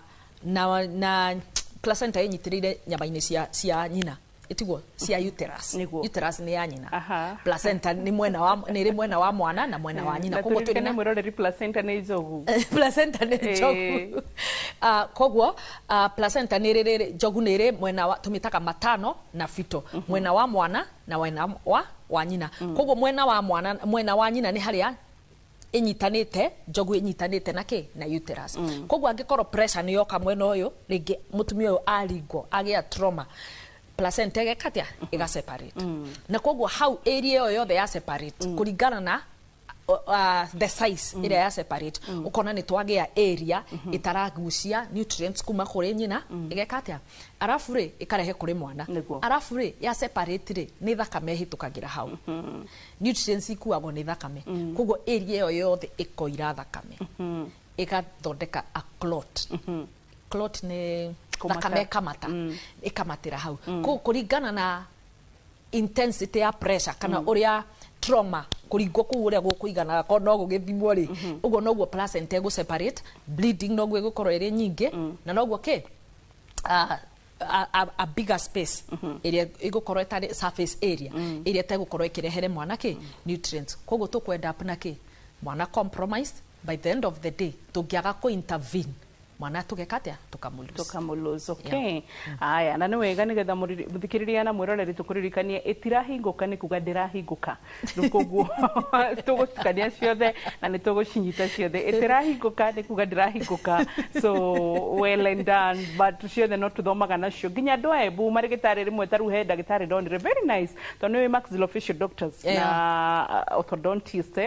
placenta inyitirire nyama-ini cia nyina itiguo cia uterus uterus ni ya nyina placenta ni mwena wa mwana na mwena wa nyina koguo tuli na mwiroreri placenta ni jogu placenta ni jogu koguo placenta ni riri jogu ni ri mwena wa tumitaka matano na fito mwena wa mwana na mwena wa nyina koguo mwena wa nyina ni haria inyitanite jogu inyitanite na uterus koguo angikorwo pressure ni yoka mwena uyu ringi mutumia uyu aringo agia trauma placenta igekatia iga separate na koguo hau area yo yothe ya separate kuringana na the size ĩrĩa ya separate ukona ni twagĩa area itaragucia nutrients kuma kũrĩ nyina igeka atĩa arafu rĩ ikarehe kũrĩ mwana arafu rĩ ya separate rĩ ni thakame hĩtũkagĩra hau nutrients ikuagwo ni thakame koguo area yo yothe ikoira thakame ikathondeka a clot clot ni thakame kamata ikamatĩra hau koguo kũringana na intensity ya pressure kana uria trauma kuringwo ku uria gukuigana ko no gugithimwo ri ugo no guo placenta ego separate bleeding no guo gukorwo iri nyingi na no guo a bigger space area igukorwo etari surface area area tegukorwo ikirehere mwana nutrients koguo tukwenda apna mwana compromised by the end of the day tungiaga ku intervene mwana tugekatia tukamuluza okay aya na niwega nigetha muthikiriria na mwiroreri tukuririkanie itirahinguka ni kuga ndirahinguka nukoguo tugutukania ciothe na ni tugucinyita ciothe itirahinguka ni kuga ndirahinguka so well and done but ciothe no tuthomaga nacio nginya andu ebu marigitari rimwe taruhe ndagitari ndonire very nice tondu we maxillofacial doctors na orthodontist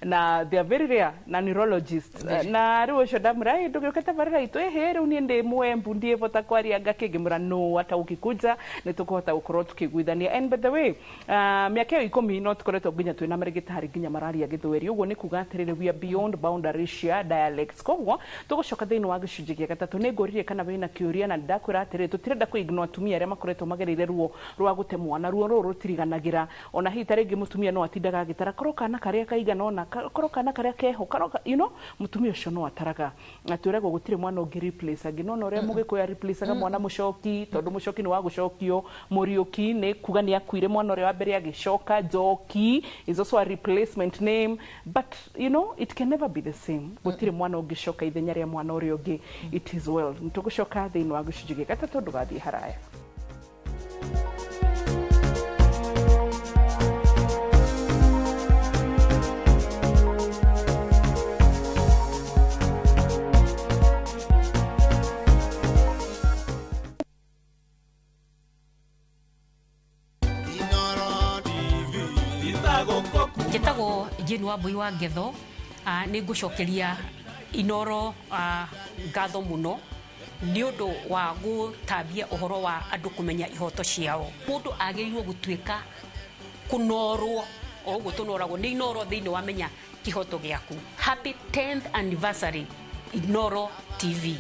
na they are very rare na neurologist na riu cio ndamura ndugikete itu ehere unie ndi mwembu ndie vota kwaria ngakigimura no ata ukikuja ni tukuhota gukorwo tukiguithania and by the way miaka 10 no tukoretwo nginya twina marigitari nginya mararia githweri uguo ni kuga atirire we are beyond boundaries ya dialects koguo tugucoka thiini wa gicunji gia gatatu ni ngoririe kana wina kiuria na ndakwira atirire tutirenda kuignore atumia aria makoretwo magereire ruo rwa gutemwa na ruo rutiriganagira ona hi taringi mutumia no atindaga agitara koroka na karia kaigana ona koroka na karia keho koroka mutumia ucio no ataraga na turegwo gutire mwana ungi replace agi no ore mugikuya replace aga mwana mucoki tondu mucoki ni wa gucokio muriuki ni kuga ni akuire mwana ore wa mbere agicoka joki is also a replacement name but it can never be the same gutire mwana ungicoka ithenya ria mwana ore ungi it is well nitugucoka thiini wa gicunji gatatu ndugathie haraya Njĩtagwo Jane Wambui wa Ngetho nĩ ngũcokeria Inoro ngatho mũno nĩ ũndũ wa gũtambia ũhoro wa andũ kũmenya ihoto ciao mũndũ agĩrĩirwo gũtuĩka kũnorwo o ũguo tũnoragwo nĩ Inoro thĩinĩ wa menya kĩhoto gĩaku happy 10th anniversary Inoro TV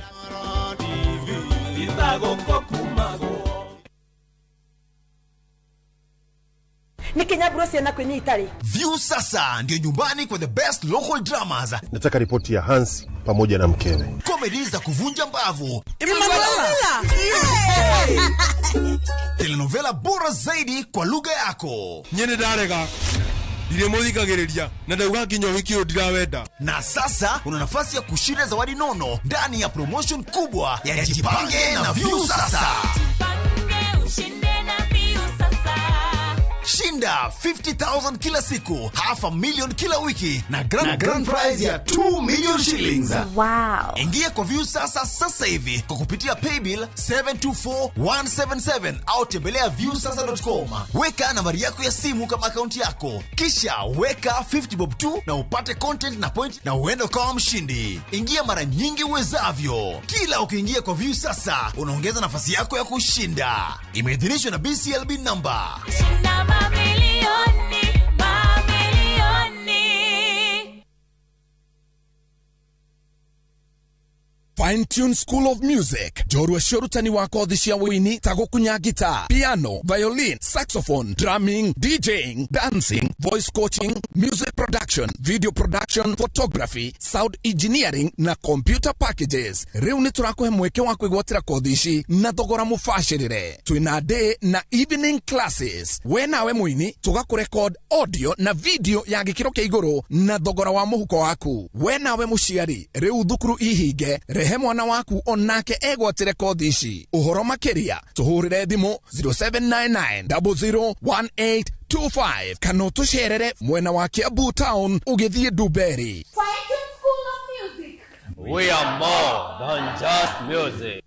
View sasa ndio nyumbani kwa the best local dramas. Nataka ripoti ya Hansi pamoja na mkewe. Comedy za kuvunja mbavu. Telenovela bora zaidi kwa lugha yako. Nyene darega. Ndire muthikagiriria na ndauga nginya hikio ndirawenda. Na sasa una nafasi ya kushinda zawadi nono ndani ya promotion kubwa ya Jipange na View sasa. Shinda 50,000 kila siku, $500,000 kila wiki na grand prize ya 2 million shillings. Wow. Ingia kwa View sasa hivi kwa kupitia paybill 724177 au tembelea viewsasa.com. Weka nambari yako ya simu kama akaunti yako. Kisha weka 50 bob tu na upate content na point na uende kama mshindi. Ingia mara nyingi uwezavyo. Kila ukiingia kwa View sasa unaongeza nafasi yako ya kushinda. Imeidhinishwa na BCLB number. Fine Tune School of Music. Jorua shorutani wako thishia wini tago kunya guitar, piano, violin, saxophone, drumming, DJing, dancing, voice coaching, music production, video production, photography, sound engineering na computer packages. Riu ni turakuhe mweke wa kwigwatira kothici na thogora mufashirire. Twina day na evening classes. We nawe mwini tugakurecord audio na video ya gikiro kia iguru na thogora wa muhuko waku. We nawe muciari riu thukuru ihinge rehe mwana waku onake egwatire kothi ici. Uhoro makiria tuhurire thimu 0799001825 kana utucerere mwena wa Kiambu Town ugithie Duberi. Fine Tune School of Music. We are more than just music.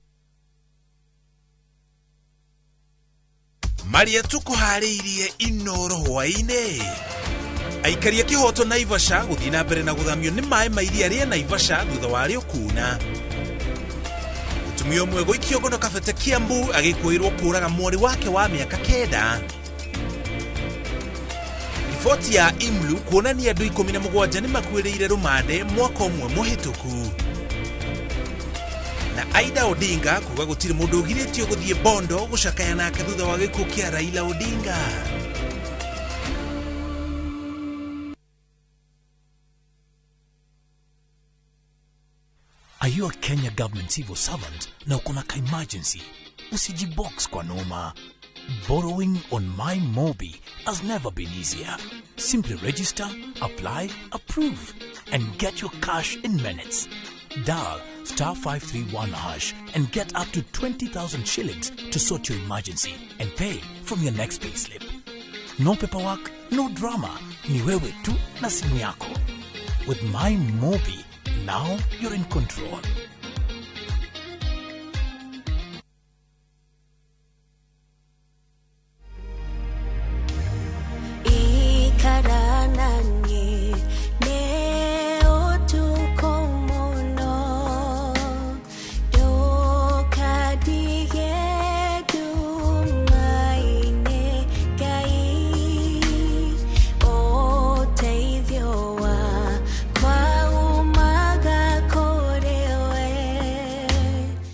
Maria tukuhariirie Inoro hwaine. Aikaria kihoto Naivasha guthii na mbere na guthamio ni maĩ ma iria rĩa Naivasha thutha warĩo kuna. Mũtumia ũmwe gũikio ngono Kabete Kiambu agĩkũĩrwo kũraga mwarĩ wake wa mĩaka 9. Riboti ya Imlu kuonania andũ 17 nĩ makuĩrĩire rũmande mwaka ũmwe mũhĩtũku. Na Aida Odinga kuga gũtirĩ mũndũ ũgirĩtio gũthiĩ Bondo gũcakaya nake thutha wa gĩkuũ kĩa Raila Odinga. Are you a Kenya government civil servant na uko na emergency? Usijibox kwa noma. Borrowing on MyMobi has never been easier. Simply register, apply, approve, and get your cash in minutes. Dial *531# and get up to 20,000 shillings to sort your emergency and pay from your next payslip. No paperwork, no drama. Ni wewe tu na simu yako. With MyMobi, now you're in control.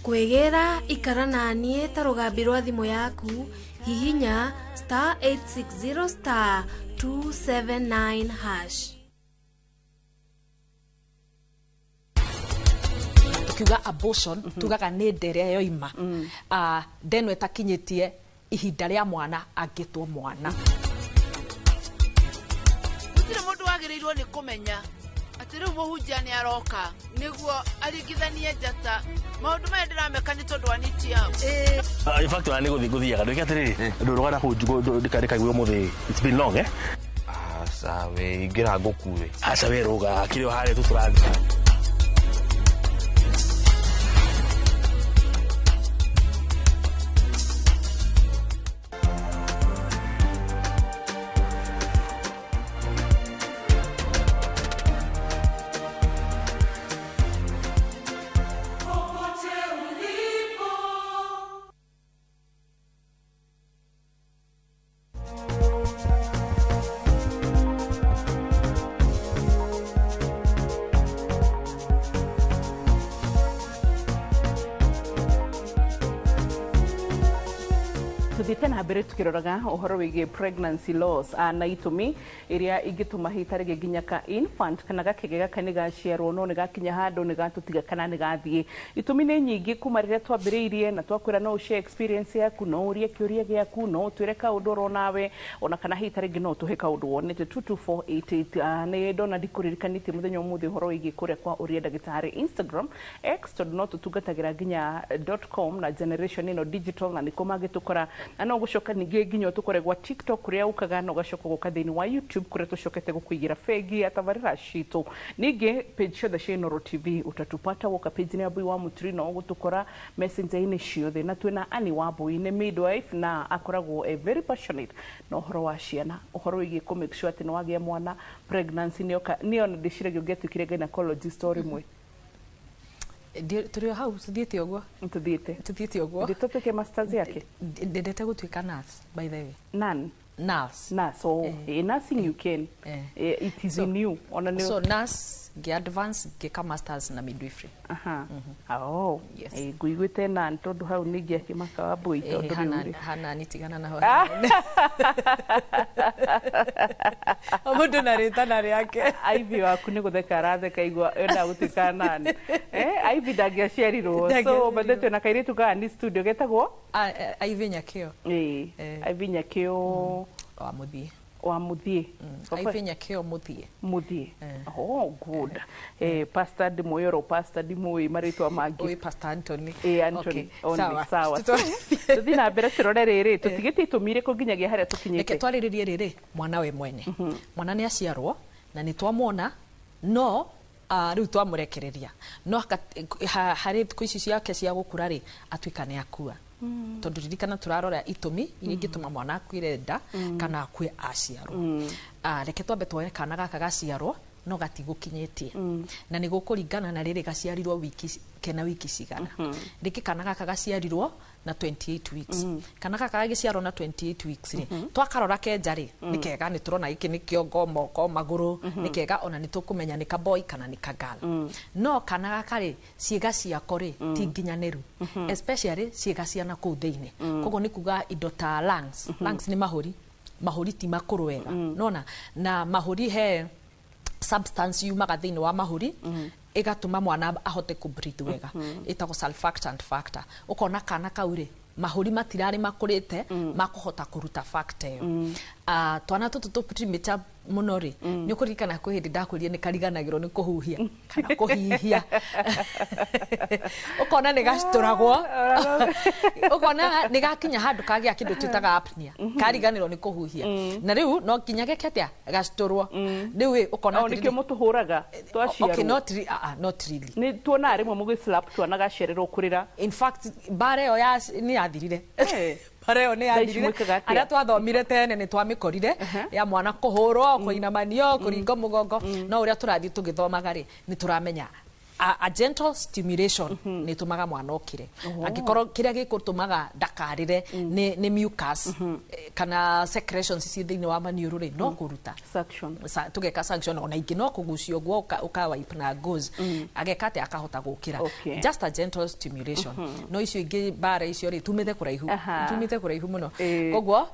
Kwegera ikara nanie ta rugambi rwa thimu yaku hihinya *860 *279#. Tukiuga abortion tugaga nĩ ndere yoima ndeno etakinyitie ihinda rĩa mwana angĩtwo mwana. Gũtirĩ mũndũ wagĩrĩirwo nĩ kũmenya atĩ rĩu mũhunjia nĩ aroka nĩguo aringithanie njata maũndũ maya ndĩrameka nĩ tondũ wa niti yao. In fact nĩ gũthiaga ndũĩ atĩrĩrĩ ndũrũgana kũnjugũ ndĩkarĩkaigua mũthĩ. It's been long asa we ingĩra ngũkuwe asa we rũga kĩrĩ harĩa tũtũrathiĩ. Tuthite na mbere tukiroraga uhoro wigie pregnancy laws na itumi iria ingituma hitarige nginya ka infant kana gakege gaka ni gaciarwo no ni gakinya handu ni gatutiga kana ni gathie. Itumi ni nyingi kuma riria twambiriirie na twakwira no share experience yaku no urie kiuria giaku no twire kaundu ro nawe ona kana hitarige no tuhe kaundu wonete 22488 ni dona ndikuririkanitie muthenya umuthi uhoro wigie kuria kwa uria ndagitari Instagram X tondu no tutungatagira nginya .com na generation ino digital na niko magitukora no gucoka ninge nginya tukore gwa TikTok kuria ukaga no gacoka guka thini wa YouTube kuria tucokete gukuigira fegi atabarira shito ninge page ciothe cia Inoro TV utatupata woka page ni Abui wa Mutrino gutukora messenger ini ciothe na twina Ani wa Abui ni midwife na akoragwo very passionate no horo wa ciana uhoro wigi ku make sure ati no wagia mwana pregnancy nio ndiciragio ngetukire gynecologist story mwe turi hau tuthiete uguo tuthiete uguo ndituke masters yake ndendete gutuika nurse by the way nurse nursing you can it is in you so nurse advance ke masters na midwifery nguiguite na tondu hau ningi akimaka wa Abui tondu hana nitigana na ho mundu na ritana riake Ivy waku ni gutheka aratheka igwa enda gutika nani Ivy ndagiaciarirwo so bathete na kairitu ka ni studio getagwo Ivy Nyakio Ivy Nyakio wa muthie Ivy Nyakio muthie good pastor Dimoyoro pastor Dimoi maritwa mangi pastor Anthony Anthony sawa tuthina mbere turore riri tutigiti tumire ko nginyagia haria tukinyite reke twariririe riri mwana we mwene mwana ni aciarwo na ni twamwona no riu twamurekereria no hari thiku ici ciake cia gukura ri atuika ni akua tondu ririkana turarora itumi iria ingituma mwana akwire nda kana akue aciarwo reke twambe tuoe kana gaka gaciarwo no gatigukinyitie na nĩ gũkũringana na rĩrĩ gaciarirwo wiki kena wiki cigana rĩngĩ kana gaka gaciarirwo na 28 weeks kana gaka gagĩciarwo na 28 weeks rĩ twakarora kenja rĩ nĩ kega nĩ turona gĩkĩ nĩ kĩongo moko magũrũ nĩ kega ona nĩ tũkũmenya nĩ ka boy kana nĩ ka girl no kana gaka rĩ ciĩga ciako rĩ ti nginyanĩru especially ciĩga cia na kũu thĩinĩ koguo nĩ kuga indo ta lungs nĩ mahũri ti makũrũ wega nona na mahũri he substance yumaga thĩinĩ wa mahũri igatuma mwana ahote ku breathe wega itago surfactant factor ukona kana kaure mahũri matirari makũrĩte makuhota kuruta factor ĩyo twana tũtũ tũprimita muno rĩ nĩ ũkũririkana kwĩ hĩndĩ ndakũrire nĩ kariganagĩrwo nĩ kũhuhia kana kũhihia ukona nĩ gacitũragwo ukona nĩ gakinya handũ kagĩa kĩndũ twĩtaga apnea kariganĩrwo nĩ kũhuhia na rĩu no nginya geke atĩa gacitũrwo rĩu ukona nĩ kĩo mũtũhũraga twaciarwo okay not really nĩ tuona rĩmwe mũgĩslap twana gacererwo kũrĩra in fact bara ĩyo nĩ yathirire Pareo nĩ yathirire arĩa twathomire tene nĩ twamĩkorire ya mwana kũhũrwo kũinamanio kũringo mũgongo no ũrĩa tũrathiĩ tũgĩthomaga rĩ nĩ tũramenya a gentle stimulation nĩ tumaga mwana okire angĩkorwo kĩrĩa gĩkũtũmaga ndakarĩre nĩ mucus kana secretions ci thĩinĩ wa maniũrũ rĩ no kũruta suction tũgeka suction ona ingĩ no kũgucio guo ũkawipe na gauze ageka atĩ akahota gũkĩra just a gentle stimulation no icio ingĩ bara icio rĩ tumĩte kũraihu mũno koguo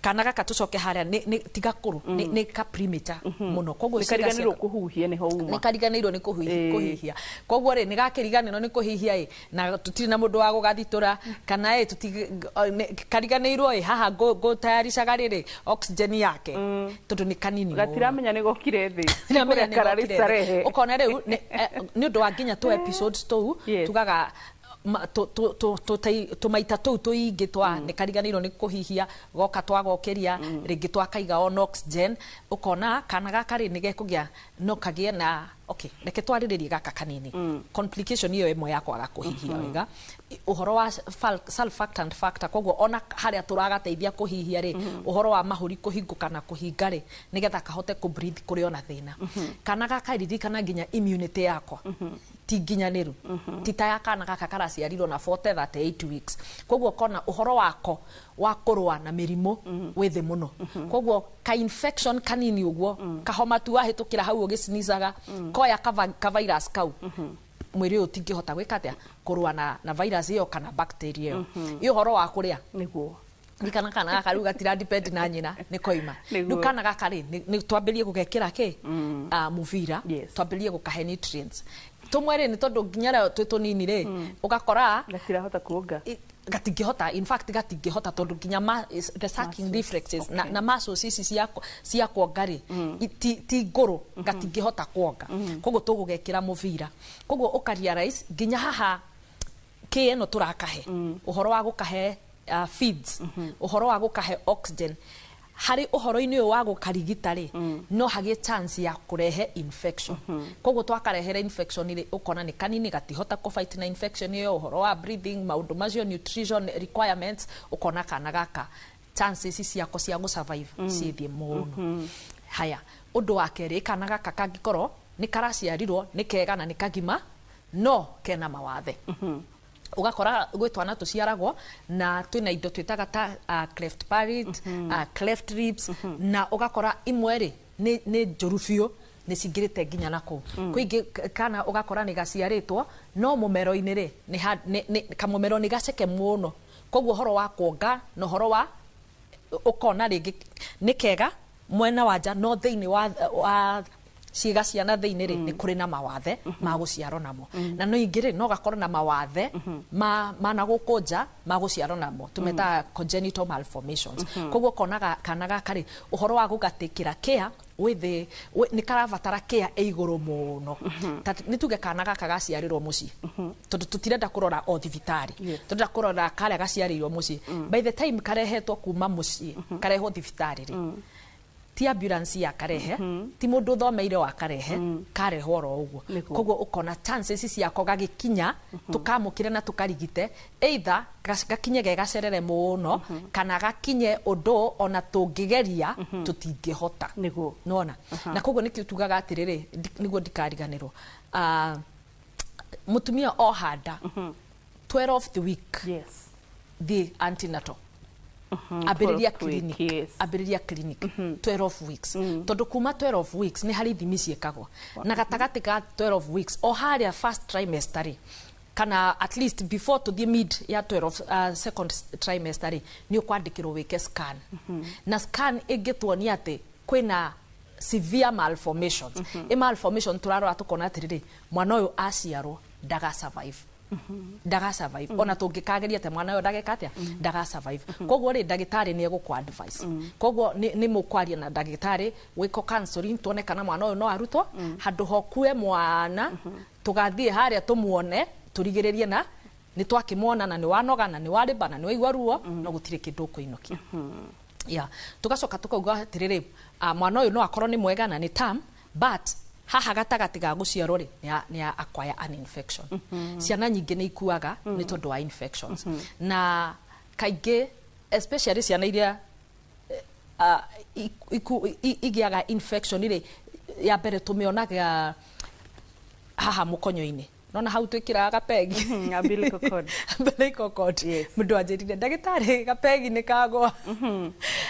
kana gaka tucoke haria ni tigakuru ni ka primitor muno koguo kariganirwo kuhuhia ni ho uma ni kariganirwo ni kuhihia koguo ri ni gakiriganirwo ni kuhihia na tutiri na mundu wa gugathitura kana kariganirwo haha go tayarishaga riri oxygen yake tondu ni kanini gatiramenya ni gokire thi ukona riu ni undu wa nginya tu episodes tu tugaga tumaita tou tuingi twa nĩ kariganĩirwo nĩ kũhihia goka twagokeria rĩngĩ twakaiga on oxygen ukona kana gaka rĩ nĩ gekũgĩa no kagĩe na okay reke twarĩrĩrie gaka kanini complication iyo ĩmwe ya kwaga kũhihia wega uhoro wa surfactant factor koguo ona harĩa tũragateithia kũhihia rĩ uhoro wa mahũri kũhingũka na kũhinga rĩ nĩgetha kahote ku breathe kũrĩ ona thĩna kana gaka ririkana nginya immunity yakwa ti nginyanĩru ti ta kana gaka karaciarirwo na 38 weeks koguo kona uhoro wako wa kũrũa na mĩrimũ wĩ thĩ mũno koguo ka infection kanini ũguo kahoma tu wahĩtũkĩra hau ũgĩcinizaga koya ka virus kau mwĩrĩ ũyũ ũtingĩhota gwĩka atĩa kũrũa na virus ĩyo kana bacteria ĩyo ĩ ũhoro wa kũrĩa nĩguo kana gaka rĩu gatira depend na nyina nĩ koima rĩu kana gaka rĩ nĩ twambĩrie gũgekĩra kĩ muvira twambĩrie gũkahe nutrients tumwere nĩ tondũ nginya twĩ tũnini rĩ ũgakora gatirahota kuonga gatingĩhota in fact gatingĩhota tondũ nginya the sucking reflexes na muscles ici cia kuonga rĩ ti ngũrũ gatingĩhota kuonga koguo tũgũgekĩra mũbira koguo ũkarealize nginya haha kĩ ĩno tũrakahe ũhoro wa gũkahe feeds ũhoro wa gũkahe oxygen hari uhoro-inĩ ũyũ wa gũkarigita rĩ no hagĩe chance ya kũrehe infection koguo twakarehere infection rĩ ũkona nĩ kanini gatihota fight na infection ĩyo ũhoro wa breathing maũndũ macio nutrition requirements ũkona kana gaka chances ciako cia gũsurvive ciĩthie mũno haya ũndũ wa kerĩ kana gaka kangĩkorwo nĩ karaciarirwo nĩ kega na nĩ kagima no kena mawathe ugakora gwitwana tuciaragwo na twina indo twitaga ta cleft palate cleft ribs na ugakora imwe ri ni njuru biũ ni cingirite nginya nako kuingi kana ugakora ni gaciaritwo no mumero-ini ri ni kamumero ni gaceke muno koguo horo wa kuonga no horo wa ukona ringi ni kega mwena wanja no thiini wa ciĩga ciana thĩinĩ rĩ nĩ kũrĩ na mawathe ma gũciarwo namo na no ingĩ rĩ no gakorwo na mawathe mana gũkũ nja ma gũciarwo namo tũmetaga congenital malformations koguo konaga kana gaka rĩ ũhoro wa gũgatĩkĩra care nĩ karabatara care igũrũ mũno nĩ tuge kana gaka gaciarĩrwo mũciĩ tondũ tũtirenda kũrora o thibitarĩ tũrenda kũrora karĩa gaciarĩirwo mũciĩ by the time karehetwo kuma mũciĩ karehwo thibitarĩ rĩ ti ambulance ya karehe ti mundu thomeire wa karehe kareho ro uguo koguo ukona chances ciako gagikinya tukamukire na tukarigite either gakinye gacerere muno kana gakinye undu ona tungigeria tutingihota nona na koguo nikio tugaga atiriri niguo ndikariganirwo mutumia o handa 12 the week the antenatal abiriria clinic abiriria clinic 12 weeks tondu kuma 12 weeks ni hari ithimi ciekagwo na gatagati ka 12 weeks o haria first trimester kana at least before to the mid ya 12 second trimester ni ukwandikirwo wike scan na scan igituonia ati kwina severe malformations malformation turarora tukona atiriri mwana uyu aciarwo daga survive daga survive ona tungikageria te mwana uyu dagekatia daga survive koguo ri dagitari ni egukwa advice koguo ni mukwaria na dagitari wiko counseling tuone kana mwana uyu no arutwo handu hokue mwana tugathie haria tumuone turigiririe na ni twakimona na ni wanoga na ni wariba na ni waigwa ruo no gutire kindu kuinokia tugacoka tukauga atiriri mwana uyu no akorwo ni mwega na ni term but haha gatagati ga guciarwo ri ni acquire an infection ciana nyingi ni ikuaga ni tondu wa infections na kaingi especially ciana iria igiaga infection ri ya mbere tumionaga haha mukonyo-ini nona hau twikira gapegi umbilical cord mundu anjirire ndagitari gapegi ni kagwa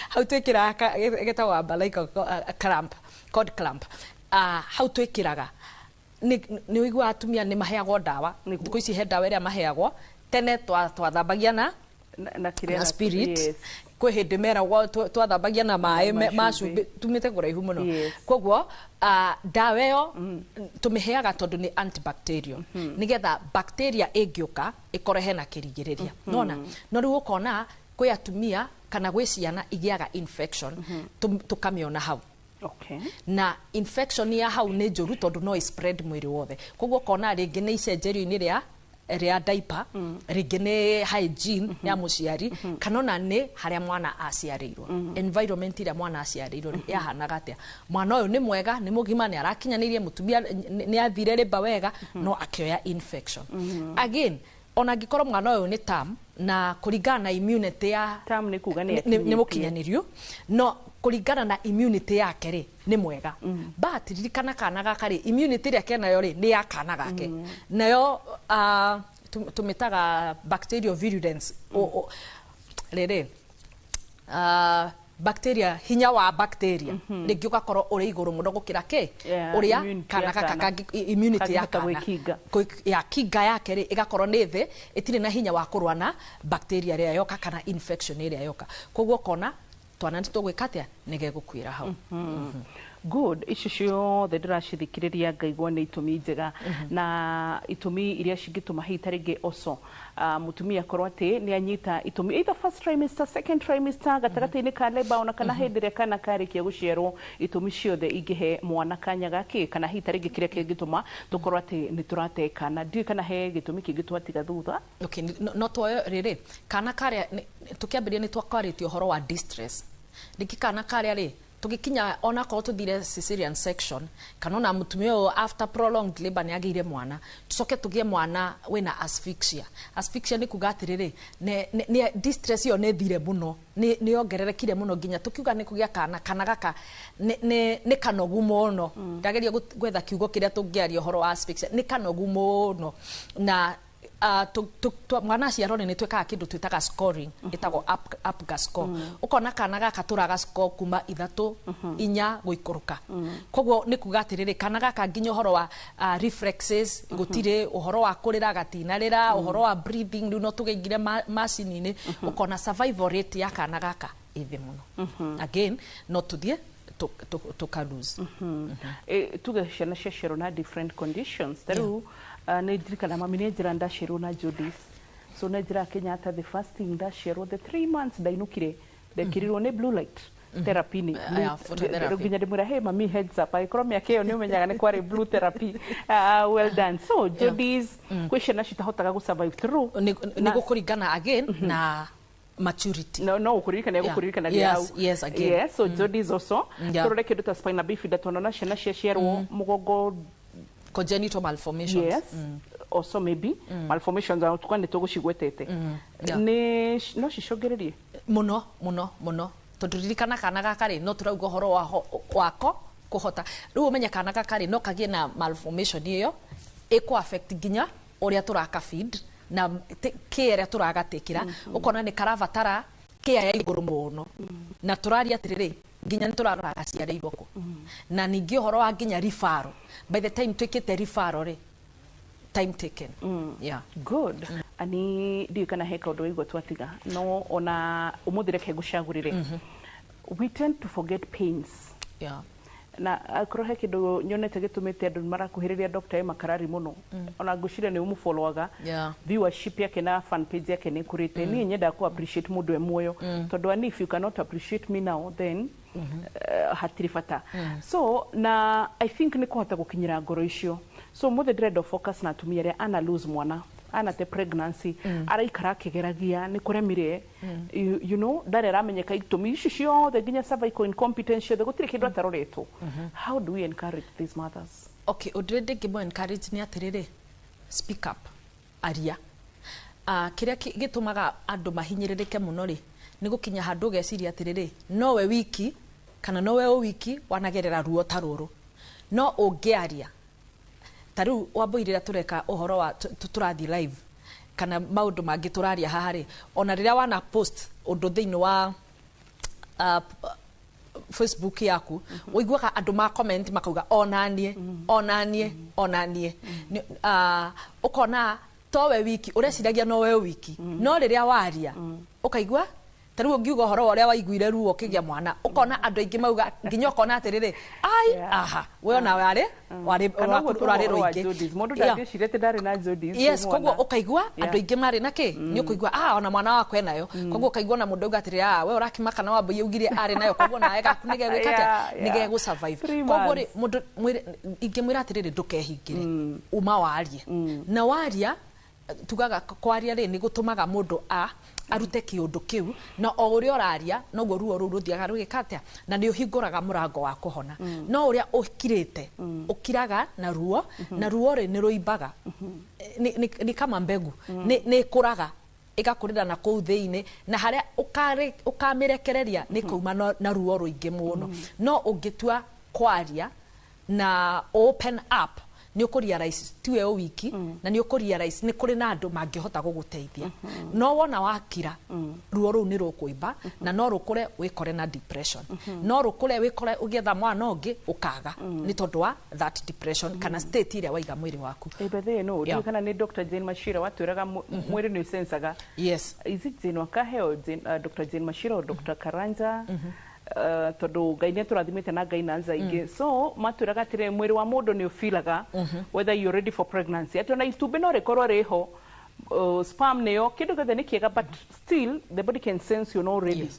hau twikira getagwa umbilical clamp cord clamp hau twikiraga ni wigwa atumia ni maheagwo dawa ndiku ici he dawa iria maheagwo tene twathambagia na spirit kwe hindi meragwo twathambagia na maĩ macumbi tumite kuraihu muno koguo dawa iyo tumiheaga tondu ni antibacterial nigetha bacteria ingiuka ikorehe na kirigiriria nona no riu ukona kwe atumia kana gwe ciana igiaga infection tukamiona hau na infection ya hau ni njuru tondu no spread mwiri wothe koguo kona ringi ni icenjerio-ini ria diaper ringi ni hygiene ya muciari kanona ni haria mwana aciarirwo environment ira mwana aciarirwo yahanaga atia mwana uyu ni mwega ni mugima ni arakinyanirie mutumia ni athire riba wega no akioya infection again ona gikorwo mwana uyu ni term na kuringana na immunity ya term ni kuga ni mukinyanirio no kuringana na immunity yake ri ni mwega but ririkana kana gaka ri immunity ria kenayo ri ni ya kana gake nayo tumitaga bacterial virulence rere bacteria hinya wa bacteria ringi ugakorwo uri iguru muno gukira ke uria kana gaka immunity ya kana ya kinga yake ri igakorwo ni thi itire na hinya wa kurwa na bacteria ria yoka kana infection ria yoka koguo kona twana nitugwikatia nigegukwira hau good icio ciothe ndiracithikiriria ngaigua ni itumi njega na itumi iria cingituma hita ringi oco mutumia korwo ati ni anyita itumi either first trimester second trimester gatagati-ini ka labor ona kana hindi ria kana karikia guciarwo itumi ciothe ingihe mwana kanya gaki kana hita ringi kiria kingituma tukorwo ati ni turate kana ndi kana he gitumi kingitwatiga thutha okay no twoyo riri kana karia tukiambiria ni twakwaritio horo wa distress riki kana karia ri tugikinya ona ko tuthire cesarean section kana na mutumia after prolonged labor ni agire mwana tucoke tugie mwana wina asphyxia ni kugatiriri ni distress yo ne thire muno ni ongererekire muno ginya tukiuga ni kugia kana gaka ni kanogu muno ndageria gwetha kiugo kiria tungiaria horo wa asphyxia ni kanogu muno na mwana ciarone ni twekaga kindu twitaga scoring itagwo up score ukona kana gaka turaga score kuma 3 4 guikuruka koguo ni kuga atiriri kana gaka nginya uhoro wa reflexes gutire uhoro wa kurira gatinarira uhoro wa breathing no tugeigire machine ni ukona survival rate ya kana gaka ithi muno again not to the to lose tuge ciana ciacero na different conditions taru na ndirikana mami ni njira ndacirwo na Judith so na njira Kenyatta the first thing ndacirwo the 3 months ndainukire ndekirirwo ni blue light therapy ni ruginya ndimura hey mami heads up aikorwo miaka iyo ni umenyaga ni kwari blue therapy well done so Judith question na citahotaga gu survive through ni gukuringana again na maturity. No ukuririkana gukuririkana yes again. Yes, so Jody is also turore kindu ta spina bifida tonona ciana ciarwo mugongo congenital malformations. Yes. Also maybe malformations are tukane tugucigwetete. Ni no cicongeririe muno tonduririkana kana gakari no turauga horo wako kuhota riu umenya kana gakari no kagie na malformation iyo iko affect ginya uria turaka feed na care turagatekira ukona ni karavatara care ya iguru muno na turaria atiriri ginya turaraga ciareirwo ko na ningi horo wa ginya referral by the time twikite referral ri time taken. Yeah, good. Ani dio kana heka undo igwa twatiga no ona umuthire ke gucagurire. We tend to forget pains. Yeah. Na akrohe kido nyonete gitumite andu marakuhiriria Dr. Makarari muno. Ona gushire ni umufollowaga. Viewership yake na fan page yake ni kurite. Ni nyenda ku appreciate mundu emoyo. Tondu ani if you cannot appreciate me now then hatirifata. So na I think ni kuhota gukinyira ngoro icio. So mothe dread of focus na tumia ria ana lose mwana ana te pregnancy araikara kigeragia ni kuremire you know dare ramenyeka itumi ici ciothe nginya cervical incompetence ciothe gutire kindu ataroretwo. How do we encourage these mothers? Okay, already gimo encourage ni atiriri speak up aria kiria gitumaga andu mahinyiririke muno ri ni gukinya handu geciria atiriri no we wiki kana no we wiki wanagerera ruo taruru no ungiaria taru waboirira tureka uhoro wa turathi live kana maundu mangi turaria hahari ona riria wana post undu thiini wa Facebook yaku uiguaga andu ma comment makauga onanie ukona towe wiki ureciragia no we wiki no riria waria ukaigua taru ngiuga horo uria waiguire ruo kigia mwana ukona andu aingi mauga nginya ukona atiriri ai aha we ona wari roingi mundu ndangicirete ndari na Jody. Yes, koguo ukaigua andu aingi mari naki ni ukuigua ona mwana wako enayo koguo ukaigua na mundu ugatiriri we urakimaka na wambu yugire ari nayo koguo nawe gaku nige gwikate nige gu survive koguo ri mundu ingi mwira atiriri ndukehingire uma warie na waria tugaga kwaria ri ni gutumaga mundu arute kiundu kiu na o uria oraria noguo ruo ru ruthiaga rugikatia na ni uhinguraga murango wa kuhona no uria ukirite ukiraga na ruo ri ni ruimbaga ni kama mbegu ni kuraga igakurira na kuu thiini na haria ukamirekereria ni kuuma na ruo ruingi muno no ungitua kwaria na open up ni ukurealize tiwe wiki na ni ukurealize ni kuri na andu mangihota guguteithia no wona wakira ruo ru ni rukuimba na no rukure wikore na depression no rukure wikore ugetha mwana ungi ukaga ni tondu wa that depression kana state ile waiga mwiri waku bethe no uri kana ni Dr. Jane Mashira watwiraga mwiri ni sensaga. Yes, is it Jane Wakaheo Dr. Jane Mashira or Dr. Karanja tondu ngai ni turathimite na ngai na nzaingi so matwiraga atire mwiri wa mundu ni ufilaga whether you're ready for pregnancy ati ona itumbi no rikorwo riho sperm neyo kindu gothe ni kiega but still the body can sense you're not ready.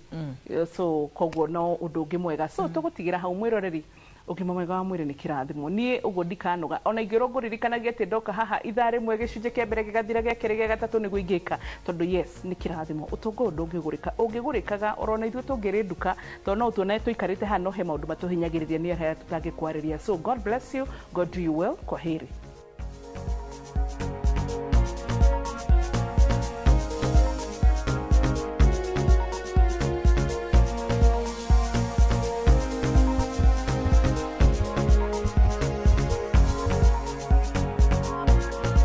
So koguo no undu ungi mwega so tugutigira hau mwiroreri ugima mwega wa mwiri ni kirathimo nie uguo ndikanoga ona ingirongũririkanagia ati ndoka haha ithare mwe gicunje kia mbere gigathira gia kere gia gatatu ni guingika tondu yes ni kirathimo utongo ungigurikaga orona ithu tungiri nduka tondu no tuone tuikarite hano he maundu matuhinyagiriria ni arĩa tutangĩkwarĩria. So God bless you, God do you well. Kwaheri.